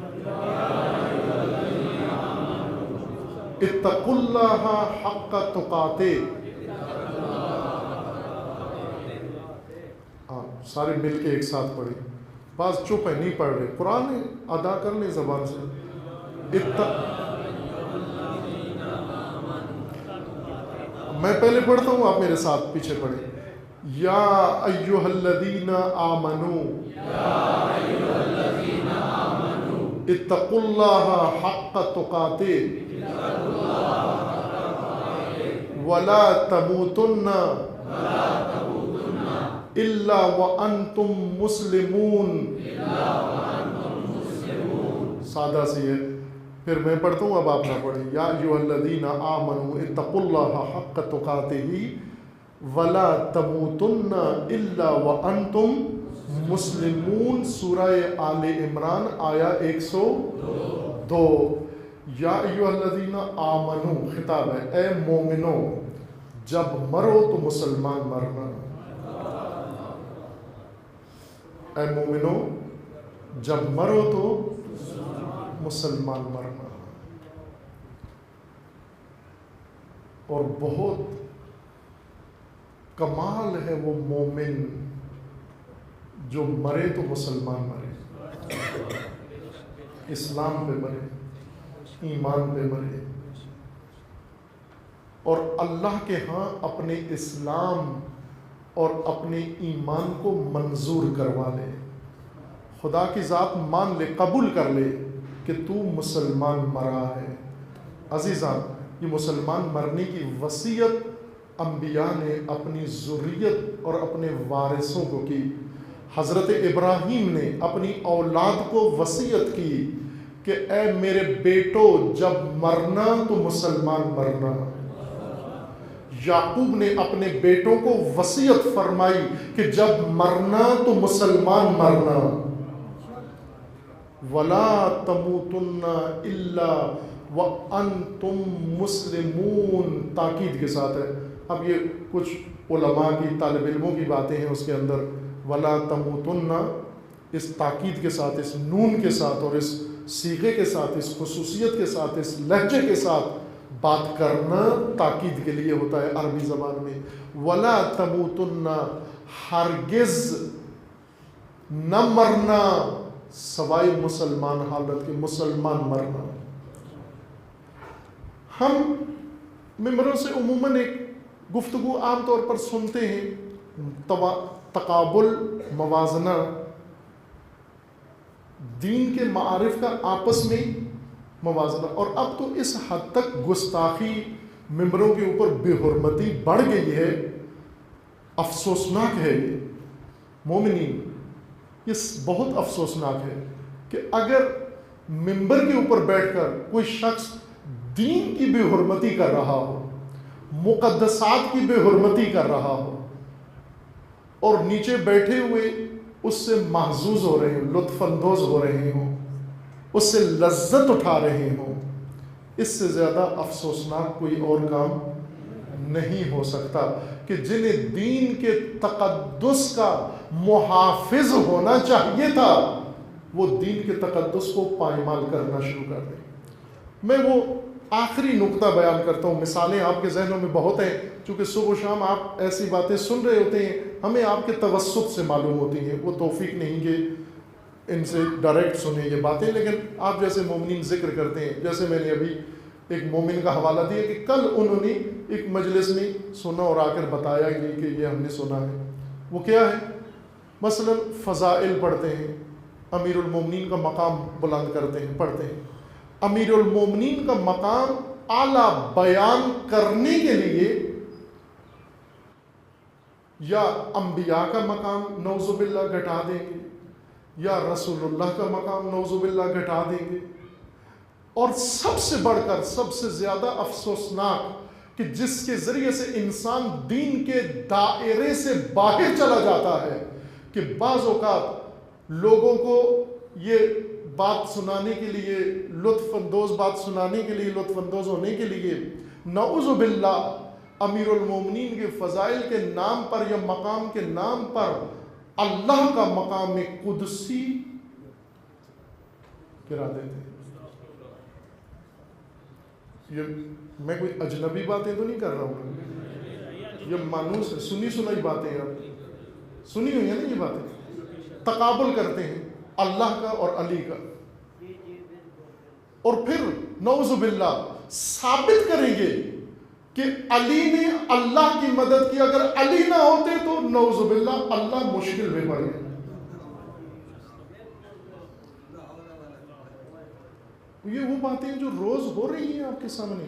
اتقوا اللہ حق تقاتے، ہاں سارے مل کے ایک ساتھ پڑھیں، بعض چپ ہے نہیں پڑھ رہے، قرآن ادا کر لیں زبان سے۔ میں پہلے پڑھتا ہوں، آپ میرے ساتھ پیچھے پڑھیں۔ یا ایھا الذین آمنوا اتقوا اللہ حق تقاتے ولا تموتن الا وانتم مسلمون، سادہ سی ہے۔ پھر میں پڑھتا ہوں، اب آپ نہ پڑھیں۔ یا ایھا الذین آمنوا اتقوا اللہ حق تقاتہ ولا تموتن الا وانتم مسلمون، سورہ آل عمران آیہ 102۔ یا ایھا الذین آمنوا خطاب ہے، اے مومنو جب مرو تو مسلمان مرنا، اے مومنو جب مرو تو مسلمان مرنا۔ اور بہت کمال ہے وہ مومن جو مرے تو مسلمان مرے، اسلام پہ مرے، ایمان پہ مرے، اور اللہ کے ہاں اپنے اسلام اور اپنے ایمان کو منظور کروا لے، خدا کی ذات مان لے، قبول کر لے کہ تو مسلمان مرا ہے۔ عزیزان، یہ مسلمان مرنے کی وصیت انبیاء نے اپنی ذریت اور اپنے وارثوں کو کی۔ حضرت ابراہیم نے اپنی اولاد کو وصیت کی کہ اے میرے بیٹو جب مرنا تو مسلمان مرنا۔ یعقوب نے اپنے بیٹوں کو وصیت فرمائی کہ جب مرنا تو مسلمان مرنا۔ وَلَا تَمُوتُنَّ إِلَّا وَأَنْتُمْ مُسْلِمُونَ، تاکید کے ساتھ ہے۔ اب یہ کچھ علماء کی، طالب علموں کی باتیں ہیں اس کے اندر، وَلَا تَمُوتُنَّ اس تاکید کے ساتھ، اس نون کے ساتھ اور اس صیغے کے ساتھ، اس خصوصیت کے ساتھ، اس لہجے کے ساتھ بات کرنا تاکید کے لیے ہوتا ہے عربی زبان میں۔ وَلَا تَمُوتُنَّ، ہرگز نہ مرنا سوائے مسلمان حالت کے، مسلمان مرنا۔ ہم ممبروں سے عموماً ایک گفتگو عام طور پر سنتے ہیں، تقابل، موازنہ، دین کے معارف کا آپس میں موازنہ، اور اب تو اس حد تک گستاخی، ممبروں کے اوپر بے حرمتی بڑھ گئی ہے، افسوسناک ہے یہ مومنین، یہ بہت افسوسناک ہے کہ اگر ممبر کے اوپر بیٹھ کر کوئی شخص دین کی بے حرمتی کر رہا ہو، مقدسات کی بے حرمتی کر رہا ہو، اور نیچے بیٹھے ہوئے اس سے محظوظ ہو رہے ہوں، لطف اندوز ہو رہے ہوں، اس سے لذت اٹھا رہے ہوں، اس سے زیادہ افسوسناک کوئی اور کام نہیں ہو سکتا کہ جنہیں دین کے تقدس کا محافظ ہونا چاہیے تھا وہ دین کے تقدس کو پائمال کرنا شروع کر دیں۔ میں وہ آخری نقطہ بیان کرتا ہوں، مثالیں آپ کے ذہنوں میں بہت ہیں، چونکہ صبح و شام آپ ایسی باتیں سن رہے ہوتے ہیں، ہمیں آپ کے توسط سے معلوم ہوتی ہیں، وہ توفیق نہیں کہ ان سے ڈائریکٹ سنیں یہ باتیں، لیکن آپ جیسے مومنین ذکر کرتے ہیں، جیسے میں نے ابھی ایک مومن کا حوالہ دیا کہ کل انہوں نے ایک مجلس میں سنا اور آ کر بتایا کہ یہ ہم نے سنا ہے۔ وہ کیا ہے؟ مثلا فضائل پڑھتے ہیں، امیر المومنین کا مقام بلند کرتے ہیں، پڑھتے ہیں۔ امیر المومنین کا مقام اعلیٰ بیان کرنے کے لیے یا انبیاء کا مقام نعوذ باللہ گھٹا دیں گے، یا رسول اللہ کا مقام نعوذ باللہ گھٹا دیں گے، اور سب سے بڑھ کر، سب سے زیادہ افسوسناک کہ جس کے ذریعے سے انسان دین کے دائرے سے باہر چلا جاتا ہے کہ بعض اوقات لوگوں کو یہ بات سنانے کے لیے، لطف اندوز بات سنانے کے لیے، لطف اندوز ہونے کے لیے نعوذ باللہ امیر المومنین کے فضائل کے نام پر یا مقام کے نام پر اللہ کا مقام قدسی گرا دیتے ہیں۔ یہ میں کوئی اجنبی باتیں تو نہیں کر رہا ہوں، یہ مانوس ہے، سنی سنائی باتیں ہیں، آپ سنی ہوئی ہیں نا یہ باتیں۔ تقابل کرتے ہیں اللہ کا اور علی کا، اور پھر نعوذ باللہ ثابت کریں گے کہ علی نے اللہ کی مدد کی، اگر علی نہ ہوتے تو نعوذ باللہ اللہ مشکل میں پڑ گئے۔ یہ وہ باتیں جو روز ہو رہی ہیں آپ کے سامنے،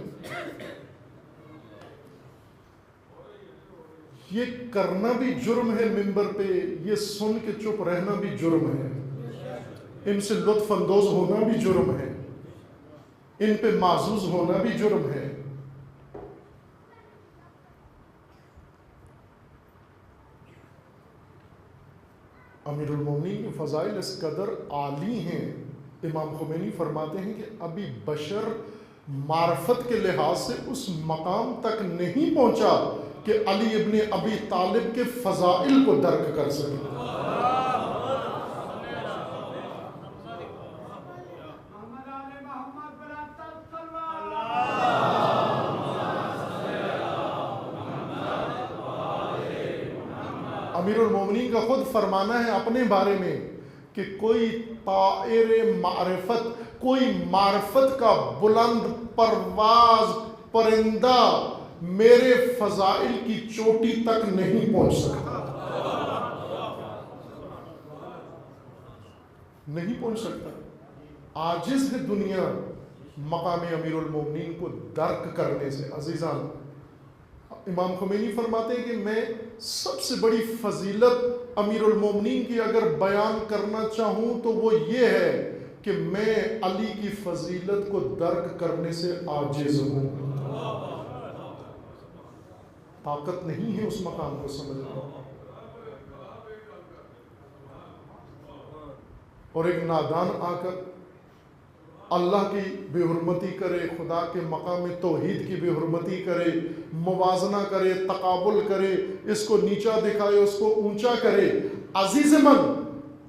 یہ کرنا بھی جرم ہے ممبر پہ، یہ سن کے چپ رہنا بھی جرم ہے، ان سے لطف اندوز ہونا بھی جرم ہے، ان پہ معزوز ہونا بھی جرم ہے۔ امیر المومنین کے فضائل اس قدر عالی ہیں، امام خمینی فرماتے ہیں کہ ابھی بشر معرفت کے لحاظ سے اس مقام تک نہیں پہنچا کہ علی ابن ابی طالب کے فضائل کو درک کر سکے۔ امیر المومنین کا خود فرمانا ہے اپنے بارے میں کہ کوئی طائر معرفت، کوئی معرفت کا بلند پرواز پرندہ میرے فضائل کی چوٹی تک نہیں پہنچ سکتا، نہیں پہنچ سکتا۔ عاجز ہے دنیا مقام امیر المومنین کو درک کرنے سے۔ عزیزان، امام خمینی فرماتے ہیں کہ میں سب سے بڑی فضیلت امیر المومنین کی اگر بیان کرنا چاہوں تو وہ یہ ہے کہ میں علی کی فضیلت کو درک کرنے سے عاجز ہوں، طاقت نہیں ہے اس مقام کو سمجھنا۔ اور ایک نادان آ کر اللہ کی بے حرمتی کرے، خدا کے مقام توحید کی بے حرمتی کرے، موازنہ کرے، تقابل کرے، اس کو نیچا دکھائے، اس کو اونچا کرے۔ عزیز من،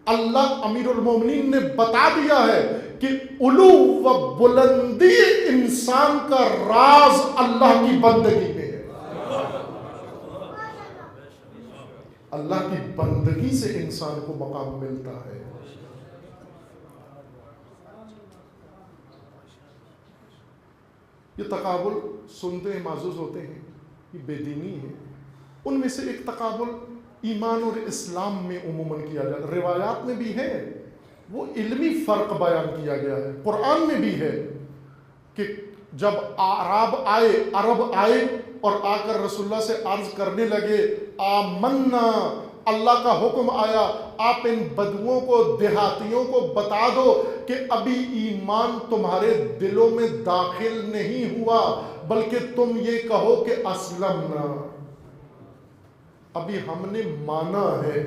اللہ امیر المومنین نے بتا دیا ہے کہ علو و بلندی انسان کا راز اللہ کی بندگی میں ہے۔ اللہ کی بندگی سے انسان کو مقام ملتا ہے۔ یہ تقابل سنتے ہیں، معزوز ہوتے ہیں، یہ بے دینی ہے۔ ان میں سے ایک تقابل ایمان اور اسلام میں عموماً کیا جاتا ہے، روایات میں بھی ہے، وہ علمی فرق بیان کیا گیا ہے، قرآن میں بھی ہے کہ جب عرب آئے اور آ کر رسول اللہ سے عرض کرنے لگے آمنا، اللہ کا حکم آیا آپ ان بدوؤں کو، دیہاتیوں کو بتا دو کہ ابھی ایمان تمہارے دلوں میں داخل نہیں ہوا، بلکہ تم یہ کہو کہ اسلمنا، ابھی ہم نے مانا ہے،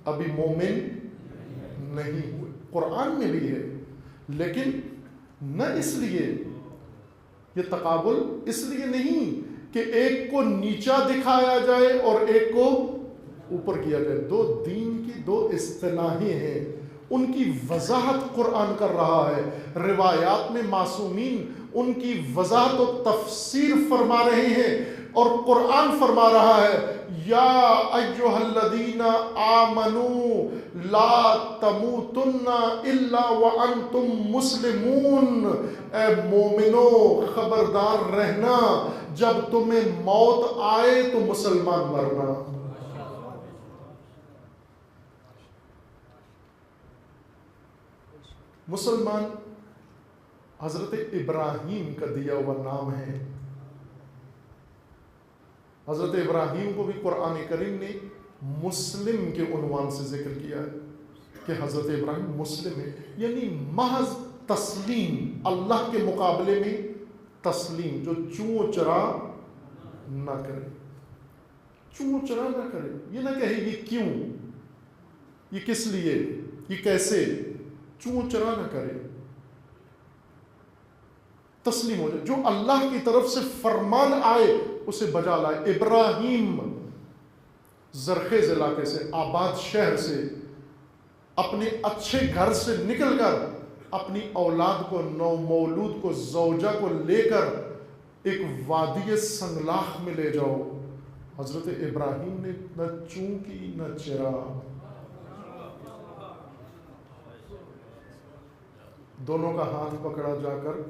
ابھی مومن نہیں ہوئے۔ قرآن میں بھی ہے، لیکن نہ اس لیے، یہ تقابل اس لیے نہیں کہ ایک کو نیچا دکھایا جائے اور ایک کو اوپر کیا جائے۔ دو دین کی دو اصطلاحیں ہیں، ان کی وضاحت قرآن کر رہا ہے، روایات میں معصومین ان کی وضاحت و تفسیر فرما رہے ہیں، اور قرآن فرما رہا ہے یا ایھا الذین آمنوا لا تموتن الا وانتم مسلمون، اے مومنو خبردار رہنا، جب تمہیں موت آئے تو مسلمان مرنا۔ مسلمان حضرت ابراہیم کا دیا ہوا نام ہے۔ حضرت ابراہیم کو بھی قرآن کریم نے مسلم کے عنوان سے ذکر کیا ہے کہ حضرت ابراہیم مسلم ہے، یعنی محض تسلیم، اللہ کے مقابلے میں تسلیم، جو چوں چرا نہ کرے، چوں چرا نہ کرے، یہ نہ کہے یہ کیوں، یہ کس لیے، یہ کیسے، چوں چرا نہ کرے، تسلیم ہو جائے، جو اللہ کی طرف سے فرمان آئے اسے بجا لائے۔ ابراہیم زرخیز علاقے سے، آباد شہر سے، اپنے اچھے گھر سے نکل کر اپنی اولاد کو، نو مولود کو، زوجہ کو لے کر ایک وادی سنگلاخ میں لے جاؤ، حضرت ابراہیم نے نہ چوں کی نہ چرا، دونوں کا ہاتھ پکڑا جا کر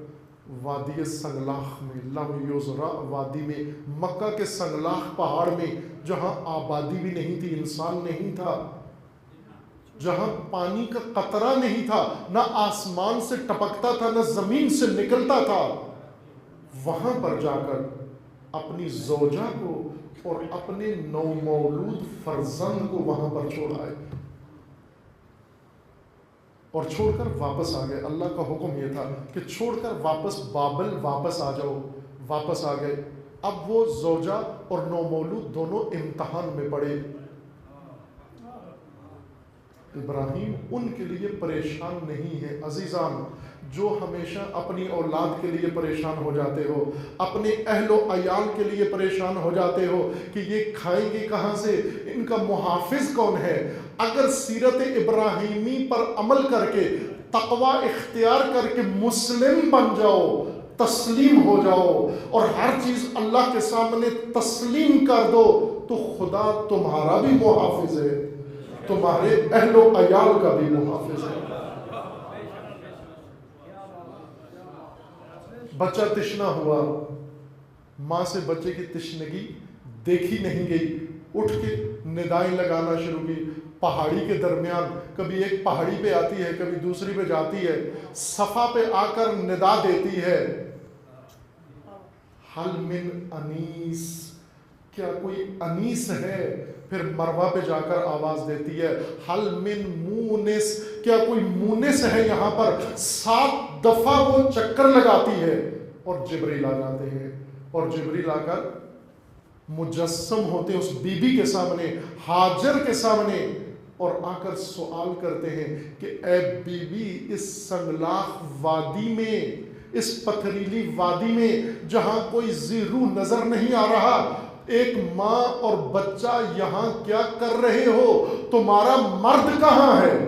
وادی سنگلاخ میں، لم یزرع وادی میں، مکہ کے سنگلاخ پہاڑ میں، جہاں آبادی بھی نہیں تھی، انسان نہیں تھا، جہاں پانی کا قطرہ نہیں تھا، نہ آسمان سے ٹپکتا تھا نہ زمین سے نکلتا تھا، وہاں پر جا کر اپنی زوجہ کو اور اپنے نومولود فرزند کو وہاں پر چھوڑ آئے، اور چھوڑ کر واپس آ گئے۔ اللہ کا حکم یہ تھا کہ چھوڑ کر واپس بابل واپس آ جاؤ، واپس آ گئے۔ اب وہ زوجہ اور نومولود دونوں امتحان میں پڑے۔ ابراہیم ان کے لیے پریشان نہیں ہے۔ عزیزان، جو ہمیشہ اپنی اولاد کے لیے پریشان ہو جاتے ہو، اپنے اہل و عیال کے لیے پریشان ہو جاتے ہو کہ یہ کھائیں گے کہاں سے، ان کا محافظ کون ہے، اگر سیرت ابراہیمی پر عمل کر کے، تقوی اختیار کر کے مسلم بن جاؤ، تسلیم ہو جاؤ اور ہر چیز اللہ کے سامنے تسلیم کر دو، تو خدا تمہارا بھی محافظ ہے، تمہارے اہل و عیال کا بھی محافظ ہے۔ بچہ تشنا ہوا، ماں سے بچے کی تشنگی دیکھی نہیں گئی، اٹھ کے ندائیں لگانا شروع کی۔ پہاڑی کے درمیان کبھی ایک پہاڑی پہ آتی ہے، کبھی دوسری پہ جاتی ہے، صفا پہ آ کر ندا دیتی ہے، حل من انیس، کیا کوئی انیس ہے؟ پھر مروہ پہ جا کر آواز دیتی ہے، حل من مونس، کیا کوئی مونس ہے یہاں پر؟ 7 دفعہ وہ چکر لگاتی ہے اور جبریل آ جاتے ہیں، اور جبریل آ کر مجسم ہوتے ہیں اس بی بی کے سامنے، ہاجر کے سامنے، اور آ کر سوال کرتے ہیں کہ اے بی بی، اس سنگلاخ وادی میں، اس پتھریلی وادی میں جہاں کوئی زیرو نظر نہیں آ رہا، ایک ماں اور بچہ یہاں کیا کر رہے ہو؟ تمہارا مرد کہاں ہے؟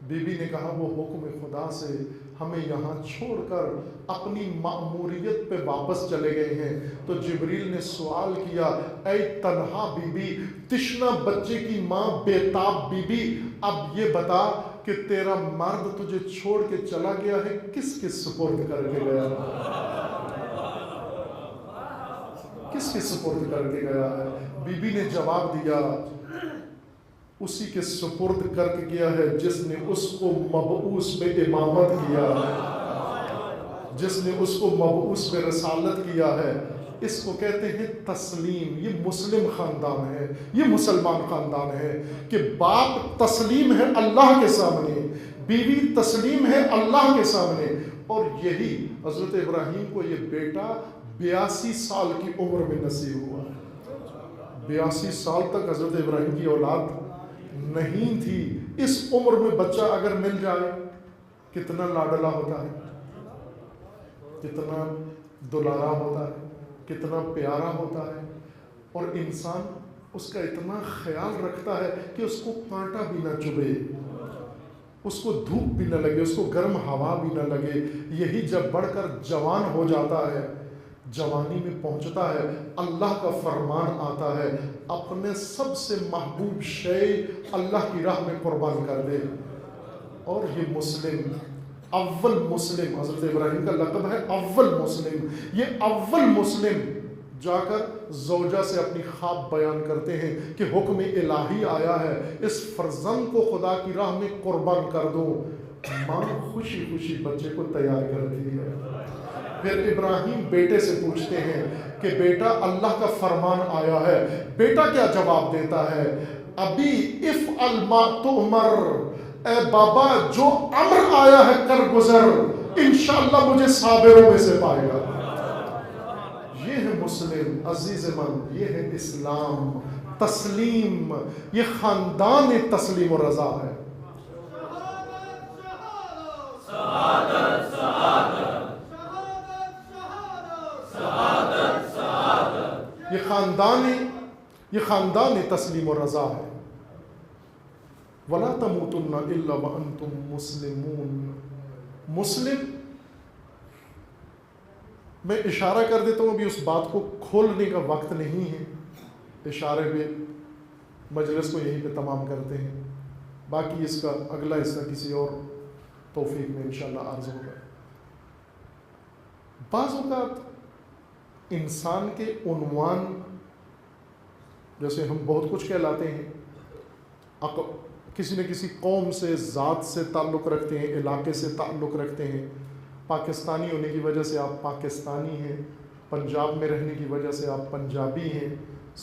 بی بی نے کہا وہ حکم خدا سے ہمیں یہاں چھوڑ کر اپنی مأموریت پہ واپس چلے گئے ہیں۔ تو جبریل نے سوال کیا، اے تنہا بی بی، تشنا بچے کی ماں، بیتاب بی بی، اب یہ بتا کہ تیرا مرد تجھے چھوڑ کے چلا گیا ہے، کس کس سپرد کر کے گیا ہے؟ کس کس سپرد کر کے گیا ہے؟ بی بی نے جواب دیا، اسی کے سپرد کر کے گیا ہے جس نے اس کو مبعوث پہ امامت کیا ہے، جس نے اس کو مبعوث پہ رسالت کیا ہے۔ اس کو کہتے ہیں تسلیم۔ یہ مسلم خاندان ہے، یہ مسلمان خاندان ہے کہ باپ تسلیم ہے اللہ کے سامنے، بیوی تسلیم ہے اللہ کے سامنے۔ اور یہی حضرت ابراہیم کو یہ بیٹا 82 سال کی عمر میں نصیب ہوا۔ 82 سال تک حضرت ابراہیم کی اولاد نہیں تھی۔ اس عمر میں بچہ اگر مل جائے کتنا لاڈلا ہوتا ہے، کتنا دلارا ہوتا ہے، کتنا پیارا ہوتا ہے، اور انسان اس کا اتنا خیال رکھتا ہے کہ اس کو کانٹا بھی نہ چبھے، اس کو دھوپ بھی نہ لگے، اس کو گرم ہوا بھی نہ لگے۔ یہی جب بڑھ کر جوان ہو جاتا ہے، جوانی میں پہنچتا ہے، اللہ کا فرمان آتا ہے اپنے سب سے محبوب شے اللہ کی راہ میں قربان کر دے۔ اور یہ مسلم، اول مسلم، حضرت ابراہیم کا لقب ہے اول مسلم، یہ اول مسلم جا کر زوجہ سے اپنی خواب بیان کرتے ہیں کہ حکم الہی آیا ہے، اس فرزند کو خدا کی راہ میں قربان کر دو۔ ماں خوشی خوشی بچے کو تیار کرتی ہے۔ پھر ابراہیم بیٹے سے پوچھتے ہیں کہ بیٹا اللہ کا فرمان آیا ہے۔ بیٹا کیا جواب دیتا ہے؟ ابی افعل ما تؤمر، اے بابا جو امر آیا ہے کر گزر، انشاءاللہ مجھے صابروں میں سے پائے گا۔ یہ ہے مسلم عزیز من، یہ ہے اسلام، تسلیم، یہ خاندان تسلیم و رضا ہے۔ یہ خاندان تسلیم و رضا ہے۔ وَلَا تَمُوتُنَّ إِلَّا وَأَنْتُمْ مُسْلِمُونَ۔ مسلم، میں اشارہ کر دیتا ہوں، ابھی اس بات کو کھولنے کا وقت نہیں ہے، اشارے پہ مجلس کو یہیں پہ تمام کرتے ہیں، باقی اس کا اگلا حصہ کسی اور توفیق میں انشاءاللہ عرض ہوگا۔ بعض اوقات انسان کے عنوان، جیسے ہم بہت کچھ کہلاتے ہیں، کسی نہ کسی قوم سے، ذات سے تعلق رکھتے ہیں، علاقے سے تعلق رکھتے ہیں۔ پاکستانی ہونے کی وجہ سے آپ پاکستانی ہیں، پنجاب میں رہنے کی وجہ سے آپ پنجابی ہیں،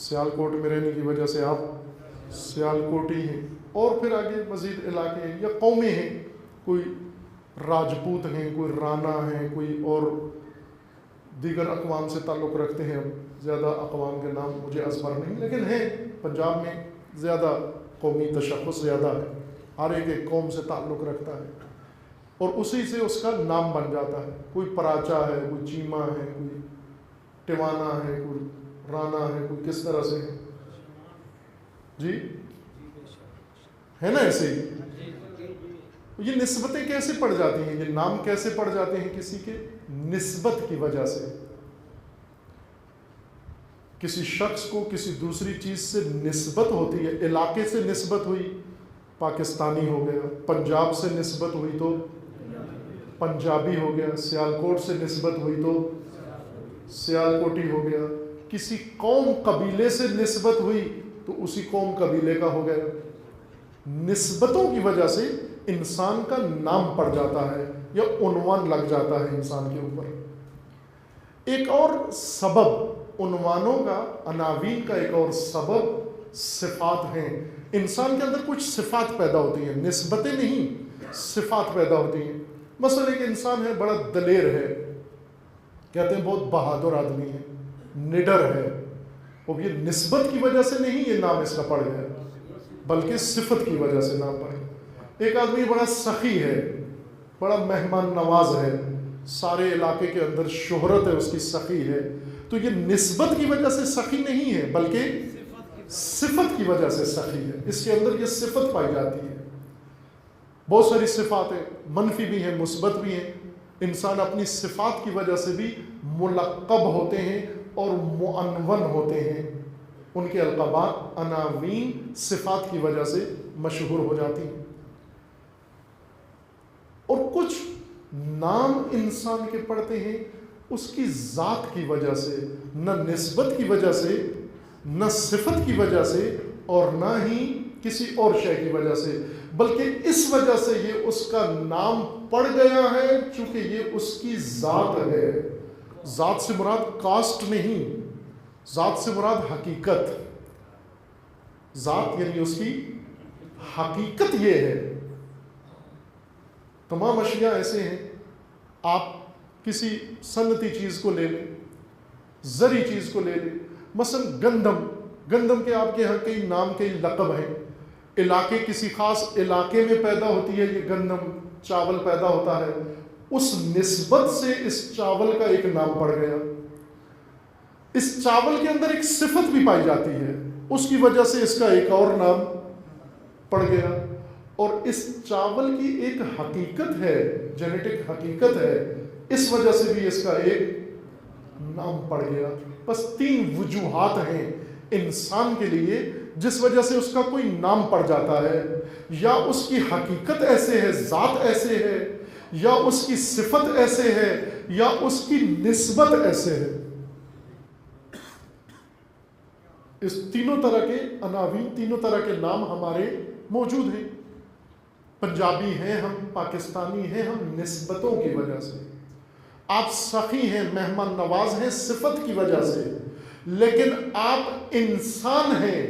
سیالکوٹ میں رہنے کی وجہ سے آپ سیالکوٹی ہیں، اور پھر آگے مزید علاقے ہیں یا قومیں ہیں، کوئی راجپوت ہیں، کوئی رانا ہیں، کوئی اور دیگر اقوام سے تعلق رکھتے ہیں۔ زیادہ اقوام کے نام مجھے ازبر نہیں، لیکن ہیں پنجاب میں زیادہ قومی تشخص زیادہ ہے، ہر ایک قوم سے تعلق رکھتا ہے اور اسی سے اس کا نام بن جاتا ہے۔ کوئی پراچا ہے، کوئی چیما ہے، کوئی ٹوانا ہے، کوئی رانا ہے، کوئی کس طرح سے ہے جی، ہے نا ایسے ہی۔ یہ نسبتیں کیسے پڑ جاتی ہیں، یہ نام کیسے پڑ جاتے ہیں کسی کے؟ نسبت کی وجہ سے۔ کسی شخص کو کسی دوسری چیز سے نسبت ہوتی ہے، علاقے سے نسبت ہوئی پاکستانی ہو گیا، پنجاب سے نسبت ہوئی تو پنجابی ہو گیا، سیالکوٹ سے نسبت ہوئی تو سیالکوٹی ہو گیا، کسی قوم قبیلے سے نسبت ہوئی تو اسی قوم قبیلے کا ہو گیا۔ نسبتوں کی وجہ سے انسان کا نام پڑ جاتا ہے یا عنوان لگ جاتا ہے انسان کے اوپر۔ ایک اور سبب عنوانوں کا، عناوین کا ایک اور سبب صفات ہیں۔ انسان کے اندر کچھ صفات پیدا ہوتی ہیں، نسبتیں نہیں، صفات پیدا ہوتی ہیں۔ مثلا ایک انسان ہے، بڑا دلیر ہے، کہتے ہیں بہت بہادر آدمی ہے، نڈر ہے، اور یہ نسبت کی وجہ سے نہیں یہ نام اس کا پڑ گیا، بلکہ صفت کی وجہ سے نام پڑ گیا۔ ایک آدمی بڑا سخی ہے، بڑا مہمان نواز ہے، سارے علاقے کے اندر شہرت ہے اس کی، سخی ہے، تو یہ نسبت کی وجہ سے سخی نہیں ہے بلکہ صفت کی وجہ سے سخی ہے، اس کے اندر یہ صفت پائی جاتی ہے۔ بہت ساری صفات ہیں، منفی بھی ہیں، مثبت بھی ہیں۔ انسان اپنی صفات کی وجہ سے بھی ملقب ہوتے ہیں اور معنون ہوتے ہیں، ان کے القابات، عناوین صفات کی وجہ سے مشہور ہو جاتی ہیں۔ اور کچھ نام انسان کے پڑتے ہیں اس کی ذات کی وجہ سے، نہ نسبت کی وجہ سے، نہ صفت کی وجہ سے، اور نہ ہی کسی اور شے کی وجہ سے، بلکہ اس وجہ سے یہ اس کا نام پڑ گیا ہے چونکہ یہ اس کی ذات ہے۔ ذات سے مراد کاسٹ نہیں، ذات سے مراد حقیقت، ذات یعنی اس کی حقیقت یہ ہے۔ تمام اشیاء ایسے ہیں، آپ کسی صنعتی چیز کو لے لیں، زرعی چیز کو لے لیں، مثلا گندم کے آپ کے یہاں کئی نام، کئی لقب ہیں، علاقے، کسی خاص علاقے میں پیدا ہوتی ہے یہ گندم، چاول پیدا ہوتا ہے، اس نسبت سے اس چاول کا ایک نام پڑ گیا۔ اس چاول کے اندر ایک صفت بھی پائی جاتی ہے، اس کی وجہ سے اس کا ایک اور نام پڑ گیا، اور اس چاول کی ایک حقیقت ہے، جینیٹک حقیقت ہے، اس وجہ سے بھی اس کا ایک نام پڑ گیا۔ بس 3 وجوہات ہیں انسان کے لیے جس وجہ سے اس کا کوئی نام پڑ جاتا ہے، یا اس کی حقیقت ایسے ہے، ذات ایسے ہے، یا اس کی صفت ایسے ہے، یا اس کی نسبت ایسے ہے۔ اس تینوں طرح کے عناوین، تینوں طرح کے نام ہمارے موجود ہیں۔ پنجابی ہیں ہم، پاکستانی ہیں ہم نسبتوں کی وجہ سے، آپ سخی ہیں، مہمان نواز ہیں صفت کی وجہ سے، لیکن آپ انسان ہیں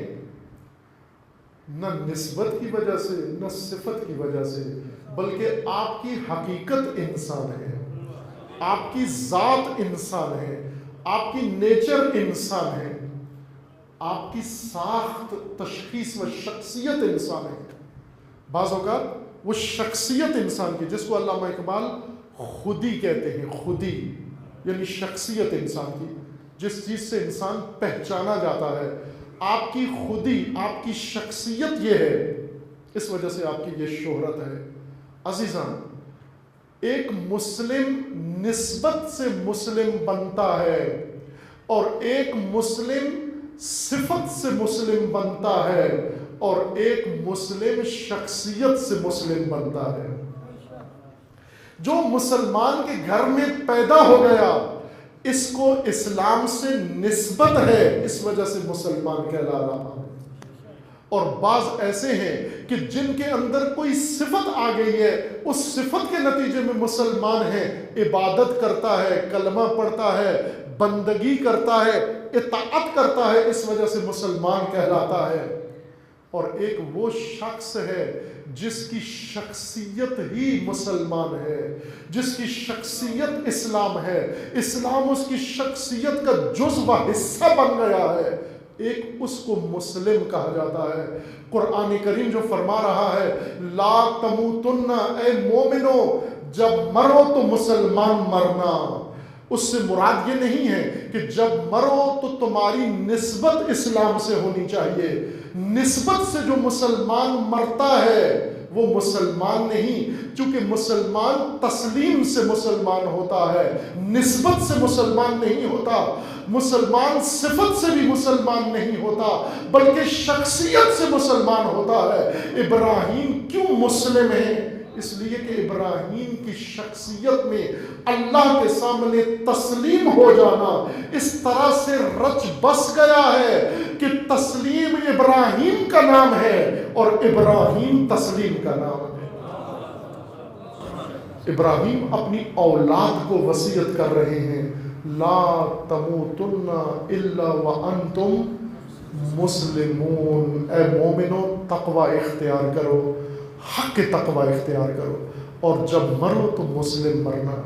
نہ نسبت کی وجہ سے نہ صفت کی وجہ سے، بلکہ آپ کی حقیقت انسان ہے، آپ کی ذات انسان ہے، آپ کی نیچر انسان ہے، آپ کی ساخت، تشخیص و شخصیت انسان ہے۔ بعض اوقات وہ شخصیت انسان کی، جس کو علامہ اقبال خودی کہتے ہیں، خودی یعنی شخصیت انسان کی، جس چیز سے انسان پہچانا جاتا ہے، آپ کی خودی، آپ کی شخصیت یہ ہے، اس وجہ سے آپ کی یہ شہرت ہے۔ عزیزان، ایک مسلم نسبت سے مسلم بنتا ہے اور ایک مسلم صفت سے مسلم بنتا ہے، اور ایک مسلم شخصیت سے مسلم بنتا ہے۔ جو مسلمان کے گھر میں پیدا ہو گیا اس کو اسلام سے نسبت ہے، اس وجہ سے مسلمان کہلا رہا ہے۔ اور بعض ایسے ہیں کہ جن کے اندر کوئی صفت آ گئی ہے، اس صفت کے نتیجے میں مسلمان ہے، عبادت کرتا ہے، کلمہ پڑھتا ہے، بندگی کرتا ہے، اطاعت کرتا ہے، اس وجہ سے مسلمان کہلاتا ہے۔ اور ایک وہ شخص ہے جس کی شخصیت ہی مسلمان ہے، جس کی شخصیت اسلام ہے، اسلام اس کی شخصیت کا جزو و حصہ بن گیا ہے، ایک اس کو مسلم کہا جاتا ہے۔ قرآن کریم جو فرما رہا ہے لا تموتن، اے مومنو جب مرو تو مسلمان مرنا، اس سے مراد یہ نہیں ہے کہ جب مرو تو تمہاری نسبت اسلام سے ہونی چاہیے۔ نسبت سے جو مسلمان مرتا ہے وہ مسلمان نہیں، چونکہ مسلمان تسلیم سے مسلمان ہوتا ہے، نسبت سے مسلمان نہیں ہوتا، مسلمان صفت سے بھی مسلمان نہیں ہوتا، بلکہ شخصیت سے مسلمان ہوتا ہے۔ ابراہیم کیوں مسلم ہیں؟ اس لیے کہ ابراہیم کی شخصیت میں اللہ کے سامنے تسلیم ہو جانا اس طرح سے رچ بس گیا ہے کہ تسلیم ابراہیم کا نام ہے اور ابراہیم تسلیم کا نام ہے۔ ابراہیم اپنی اولاد کو وصیت کر رہے ہیں، لا تموتن الا وانتم مسلمون، اے مومنو تقوی اختیار کرو، حق تقوی اختیار کرو، اور جب مرو تو مسلم مرنا۔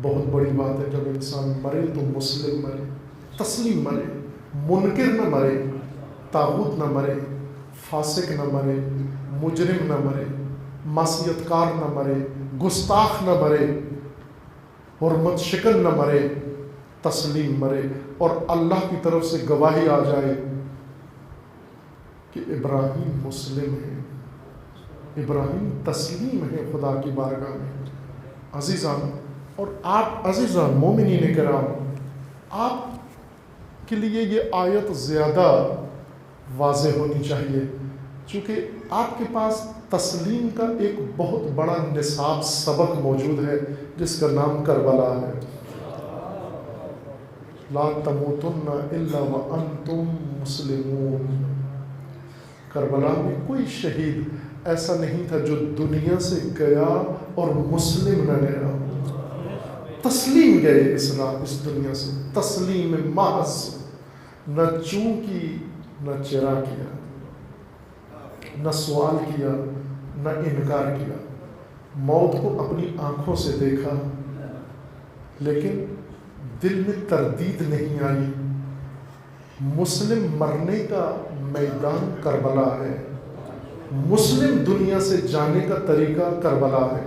بہت بڑی بات ہے جب انسان مرے تو مسلم مرے، تسلیم مرے، منکر نہ مرے، طاغوت نہ مرے، فاسق نہ مرے، مجرم نہ مرے، معصیت کار نہ مرے، گستاخ نہ مرے، حرمت شکن نہ مرے، تسلیم مرے، اور اللہ کی طرف سے گواہی آ جائے کہ ابراہیم مسلم ہے، ابراہیم تسلیم ہے خدا کی بارگاہ میں۔ عزیزان اور آپ عزیزان مومنین کرام، آپ کے لیے یہ آیت زیادہ واضح ہونی چاہیے، چونکہ آپ کے پاس تسلیم کا ایک بہت بڑا نصاب سبق موجود ہے جس کا نام کربلا ہے۔ لا تموتن الا وانتم مسلمون۔ کربلا میں کوئی شہید ایسا نہیں تھا جو دنیا سے گیا اور مسلم نہ گیا، تسلیم گئے اس دنیا سے، تسلیم محض، نہ چوں کی، نہ چرا کیا، نہ سوال کیا، نہ انکار کیا، موت کو اپنی آنکھوں سے دیکھا لیکن دل میں تردید نہیں آئی۔ مسلم مرنے کا میدان کربلا ہے، مسلم دنیا سے جانے کا طریقہ کربلا ہے،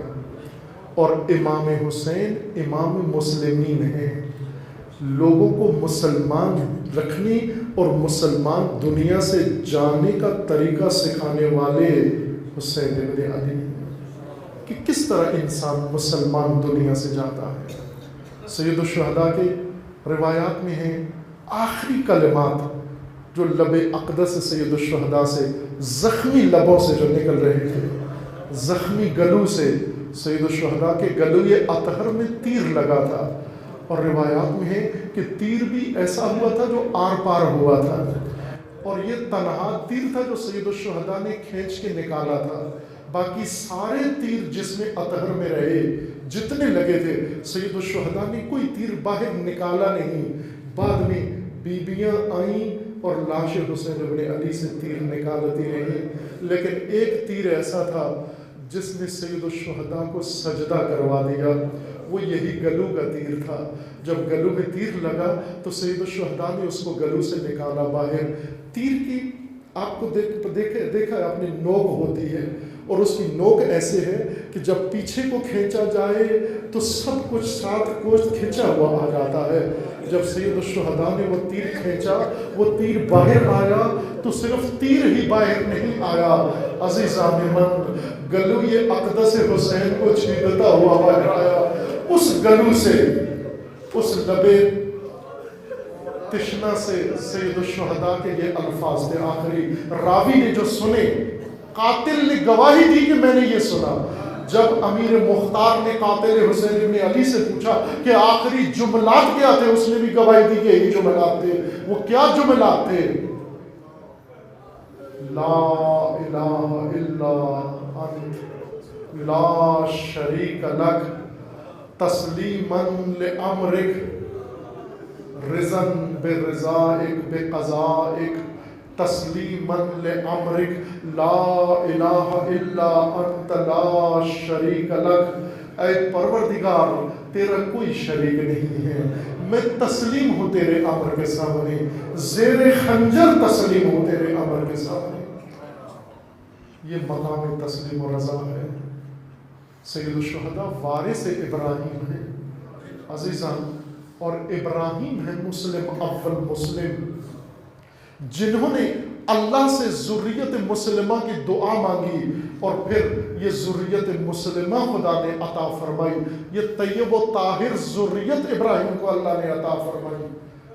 اور امام حسین امام مسلمین ہیں۔ لوگوں کو مسلمان رکھنے اور مسلمان دنیا سے جانے کا طریقہ سکھانے والے حسین ابن علی ہیں کہ کس طرح انسان مسلمان دنیا سے جاتا ہے۔ سید الشہداء کے روایات میں ہیں آخری کلمات جو لب اقدس سید الشہداء سے، زخمی لبوں سے جو نکل رہے تھے، زخمی گلو سے، سید الشہداء کے گلوئے اطہر میں تیر لگا تھا، اور روایات میں ہے کہ تیر بھی ایسا ہوا تھا جو آر پار ہوا تھا، اور یہ تنہا تیر تھا جو سید الشہداء نے کھینچ کے نکالا تھا، باقی سارے تیر جس میں اطہر میں رہے جتنے لگے تھے، سید الشہداء نے کوئی تیر باہر نکالا نہیں۔ بعد میں بیبیاں آئیں اور لاش حسین ابن علی سے تیر نکالتی رہیں، لیکن ایک تیر ایسا تھا جس نے سید الشہداء کو سجدہ کروا دیا، وہ یہی گلو کا تیر تھا۔ جب گلو میں تیر لگا تو سید الشہداء نے اس کو گلو سے نکالا باہر۔ تیر کی آپ کو دیکھا آپ نے نوک ہوتی ہے، اور اس کی نوک ایسے ہے کہ جب پیچھے کو کھینچا جائے تو سب کچھ ساتھ گوشت کھینچا ہوا آ جاتا ہے۔ جب سید الشہداء نے وہ تیر کھینچا، وہ تیر باہر آیا تو صرف تیر ہی باہر نہیں آیا، عزیزان من گلوئے اقدس حسین کو چھیدتا ہوا باہر آیا۔ اس گلو سے، اس لبے تشنا سے سید الشہداء کے یہ الفاظ تھے آخری۔ راوی نے جو سنے، قاتل نے گواہی دی کہ میں نے یہ سنا۔ جب امیر مختار نے قاتل حسین ابن علی سے پوچھا کہ آخری جملات کیا تھے، اس نے بھی گواہی دی کہ یہی جملات تھے۔ وہ کیا جملات تھے؟ لا الہ الا انت لا شریک لک تسلیما لامرک رضا برضائک بقضائک تسلیما لامرک لا الہ الا انت لا شریک لک۔ اے پروردگار تیرا کوئی شریک نہیں ہے، میں تسلیم ہوں تیرے امر کے سامنے، زیر خنجر تسلیم ہوں تیرے امر کے سامنے۔ یہ مقام تسلیم و رضا ہے۔ سید الشہداء وارث ابراہیم ہے عزیزان، اور ابراہیم ہے مسلم اول مسلم، جنہوں نے اللہ سے ذریت مسلمہ کی دعا مانگی اور پھر یہ ذریت مسلمہ خدا نے عطا فرمائی. یہ طیب و طاہر ذریت ابراہیم کو اللہ نے عطا فرمائی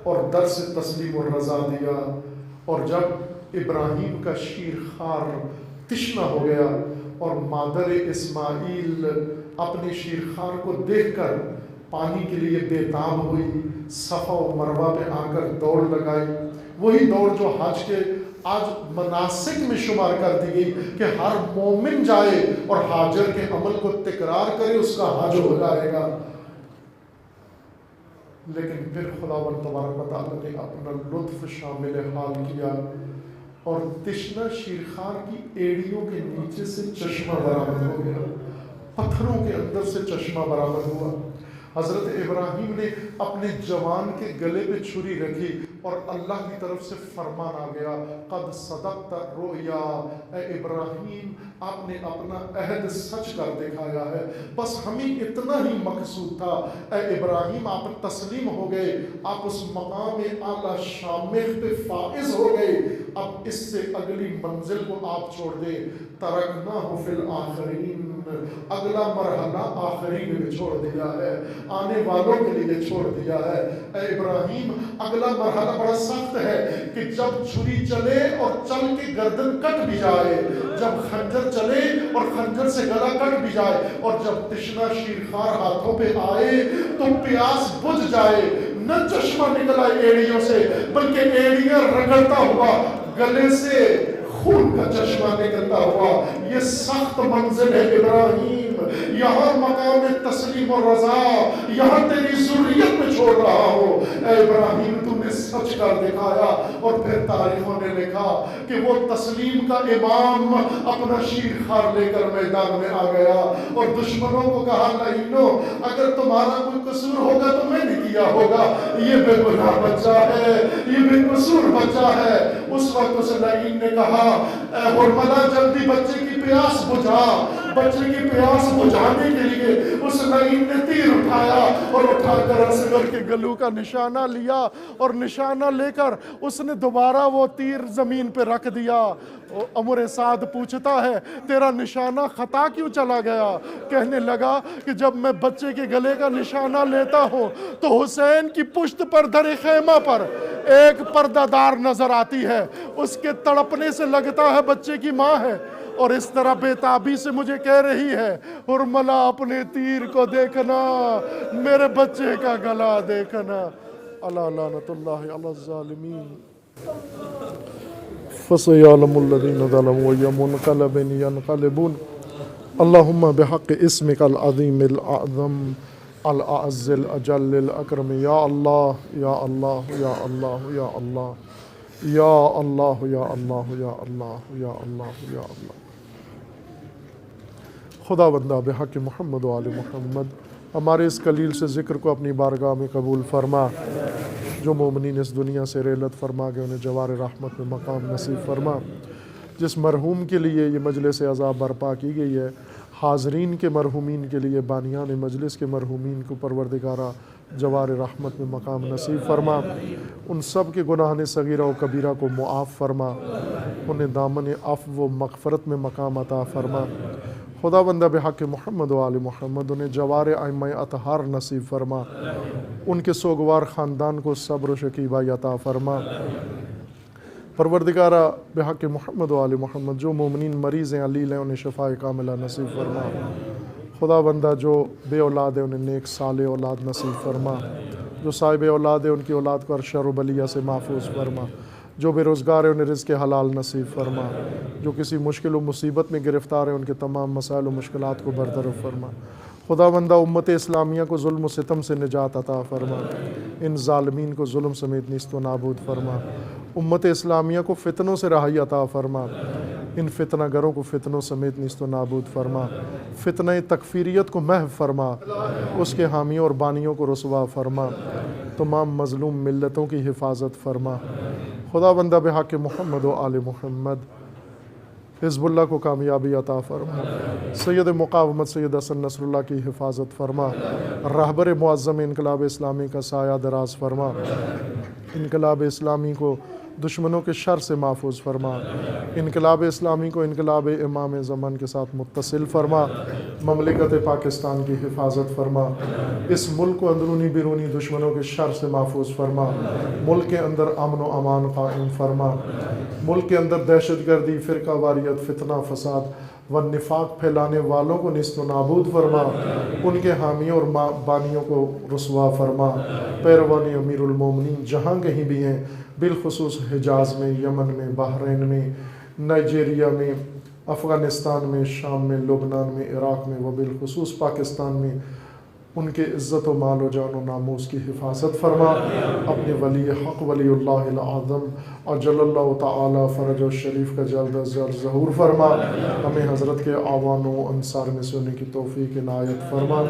اور درس تسلیم و رضا دیا. اور جب ابراہیم کا شیرخوار تشنہ ہو گیا اور مادر اسماعیل اپنے شیرخوار کو دیکھ کر پانی کے لیے بےتاب ہوئی، صفا و مروہ پہ آ کر دوڑ لگائی، وہی دوڑ جو حج کے آج مناسک میں شمار کر دی گئی کہ ہر مومن جائے اور ہاجر کے عمل کو تکرار کرے، اس کا حج ہو جائے گا. لیکن پھر خداوند تبارک و تعالیٰ نے اپنا لطف شامل حال کیا اور تشنہ شیرخوار کی ایڑیوں کے نیچے سے چشمہ برآمد ہو گیا، پتھروں کے اندر سے چشمہ برآمد ہوا. حضرت ابراہیم نے اپنے جوان کے گلے پہ چھری رکھی اور اللہ کی طرف سے فرمان آ گیا، قد صدقت الرؤیا، اے ابراہیم آپ نے اپنا عہد سچ کر دکھایا ہے. بس ہمیں اتنا ہی مقصود تھا. اے ابراہیم آپ تسلیم ہو گئے، آپ اس مقام اعلیٰ شامخ پہ فائز ہو گئے. اب اس سے اگلی منزل کو آپ چھوڑ دیں. ترکناہ فی الآخرین، اگلا مرحلہ آخرین میں چھوڑ دیا ہے، آنے والوں کے لیے چھوڑ دیا ہے. اے ابراہیم اگلا مرحلہ بڑا سخت ہے کہ جب چھری چلے اور چل کے گردن کٹ بھی جائے، جب خنجر چلے اور خنجر سے گلا کٹ بھی جائے، اور جب تشنہ شیرخوار ہاتھوں پہ آئے تو پیاس بجھ جائے. نہ چشمہ نکلا ایڑیوں سے بلکہ ایڑیاں رگڑتا ہوا گلے سے خون کا چشمہ نکلتا ہوا. یہ سخت منزل ہے ابراہیم، یہاں مقام تسلیم و رضا، یہاں تیری ذریت میں چھوڑ رہا ہو. اے ابراہیم تو نے سچ کر دکھایا. اور پھر تاریخوں نے لکھا کہ وہ تسلیم کا امام اپنا شیرخوار لے کر میدان میں آ گیا اور دشمنوں کو کہا، لعینو اگر تمہارا کوئی قصور ہوگا تو میں نے کیا ہوگا، یہ بے گناہ بچہ ہے، یہ بے قصور بچہ ہے. اس وقت اس لعین نے کہا، اے حرملہ جلدی بچے کی پیاس بجھا. بچے کی پیاس بجھانے کے لیے اس لعین نے تیر اٹھایا اور اٹھا کر اصغر کے گلو کا نشانہ لیا اور نشانہ لے کر اس نے دوبارہ وہ تیر زمین پہ رکھ دیا. عمر سعد پوچھتا ہے تیرا نشانہ خطا کیوں چلا گیا؟ کہنے لگا کہ جب میں بچے کے گلے کا نشانہ لیتا ہوں تو حسین کی پشت پر دھرے خیمہ پر ایک پردہ دار نظر آتی ہے، اس کے تڑپنے سے لگتا ہے بچے کی ماں ہے، اور اس طرح بے تابی سے مجھے کہہ رہی ہے، حرملہ اپنے تیر کو دیکھنا، میرے بچے کا گلا دیکھنا. اللہ لعنت اللہ علی الظالمین. فَسَيَعْلَمُ الَّذِينَ ظَلَمُوا وَأَيُّ مُنْقَلَبٍ يَنْقَلِبُونَ اللہم بحق اسمک العظیم الأعظم الأعز الأجل الأکرم. یا اللہ یا اللہ یا اللہ یا اللہ یا اللہ یا اللہ یا اللہ یا اللہ یا اللہ. خدا بندہ بحق محمد و آل محمد ہمارے اس قلیل سے ذکر کو اپنی بارگاہ میں قبول فرما. جو مومنین اس دنیا سے رحلت فرما کے انہیں جوار رحمت میں مقام نصیب فرما. جس مرحوم کے لیے یہ مجلس عزا برپا کی گئی ہے، حاضرین کے مرحومین کے لیے، بانیان مجلس کے مرحومین کو پروردگارہ جوار رحمت میں مقام نصیب فرما. ان سب کے گناہ صغیرہ و کبیرہ کو معاف فرما، انہیں دامن عفو و مغفرت میں مقام عطا فرما. خدا بندہ بحق محمد و آل محمد انہیں جوار ائمہ اطہار نصیب فرما. ان کے سوگوار خاندان کو صبر و شکیبہ عطا فرما. پروردگارہ بحق محمد و آل محمد جو مومنین مریض ہیں، علیل ہیں، انہیں شفاء کاملہ نصیب فرما. خدا بندہ جو بے اولاد ہے انہیں نیک صالح اولاد نصیب فرما. جو صاحب اولاد ہے ان کی اولاد کو ہر شر و بلیہ سے محفوظ فرما. جو بے روزگار ہے انہیں رزق حلال نصیب فرما. جو کسی مشکل و مصیبت میں گرفتار ہیں ان کے تمام مسائل و مشکلات کو برطرف فرما. خدا بندہ امت اسلامیہ کو ظلم و ستم سے نجات عطا فرما. ان ظالمین کو ظلم سمیت نیست و نابود فرما. امت اسلامیہ کو فتنوں سے رہائی عطا فرما. ان فتنہ گروں کو فتنوں سمیت نیست و نابود فرما. فتنہ تکفیریت کو محو فرما. اس کے حامیوں اور بانیوں کو رسوا فرما. تمام مظلوم ملتوں کی حفاظت فرما. خدا بندہ بحق محمد و آل محمد حزب اللہ کو کامیابی عطا فرما. سید مقاومت سید حسن نصر اللہ کی حفاظت فرما. رہبر معظم انقلاب اسلامی کا سایہ دراز فرما. انقلاب اسلامی کو دشمنوں کے شر سے محفوظ فرما، انقلاب اسلامی کو انقلاب امام زمان کے ساتھ متصل فرما، مملکت پاکستان کی حفاظت فرما، اس ملک کو اندرونی بیرونی دشمنوں کے شر سے محفوظ فرما، ملک کے اندر امن و امان قائم فرما، ملک کے اندر دہشت گردی، فرقہ واریت، فتنہ فساد و نفاق پھیلانے والوں کو نیست و نابود فرما، ان کے حامیوں اور بانیوں کو رسوا فرما، پیروان امیر المومنین جہاں کہیں بھی ہیں، بالخصوص حجاز میں، یمن میں، بحرین میں، نائجیریا میں، افغانستان میں، شام میں، لبنان میں، عراق میں و بالخصوص پاکستان میں، ان کے عزت و مال و جان و ناموس کی حفاظت فرما، اپنے ولی حق ولی اللہ العظم اجل اللہ تعالی فرج و شریف کا جلد از جلد ظہور فرما، ہمیں حضرت کے اعوان و انصار میں سے ہونے کی توفیق عنایت فرما۔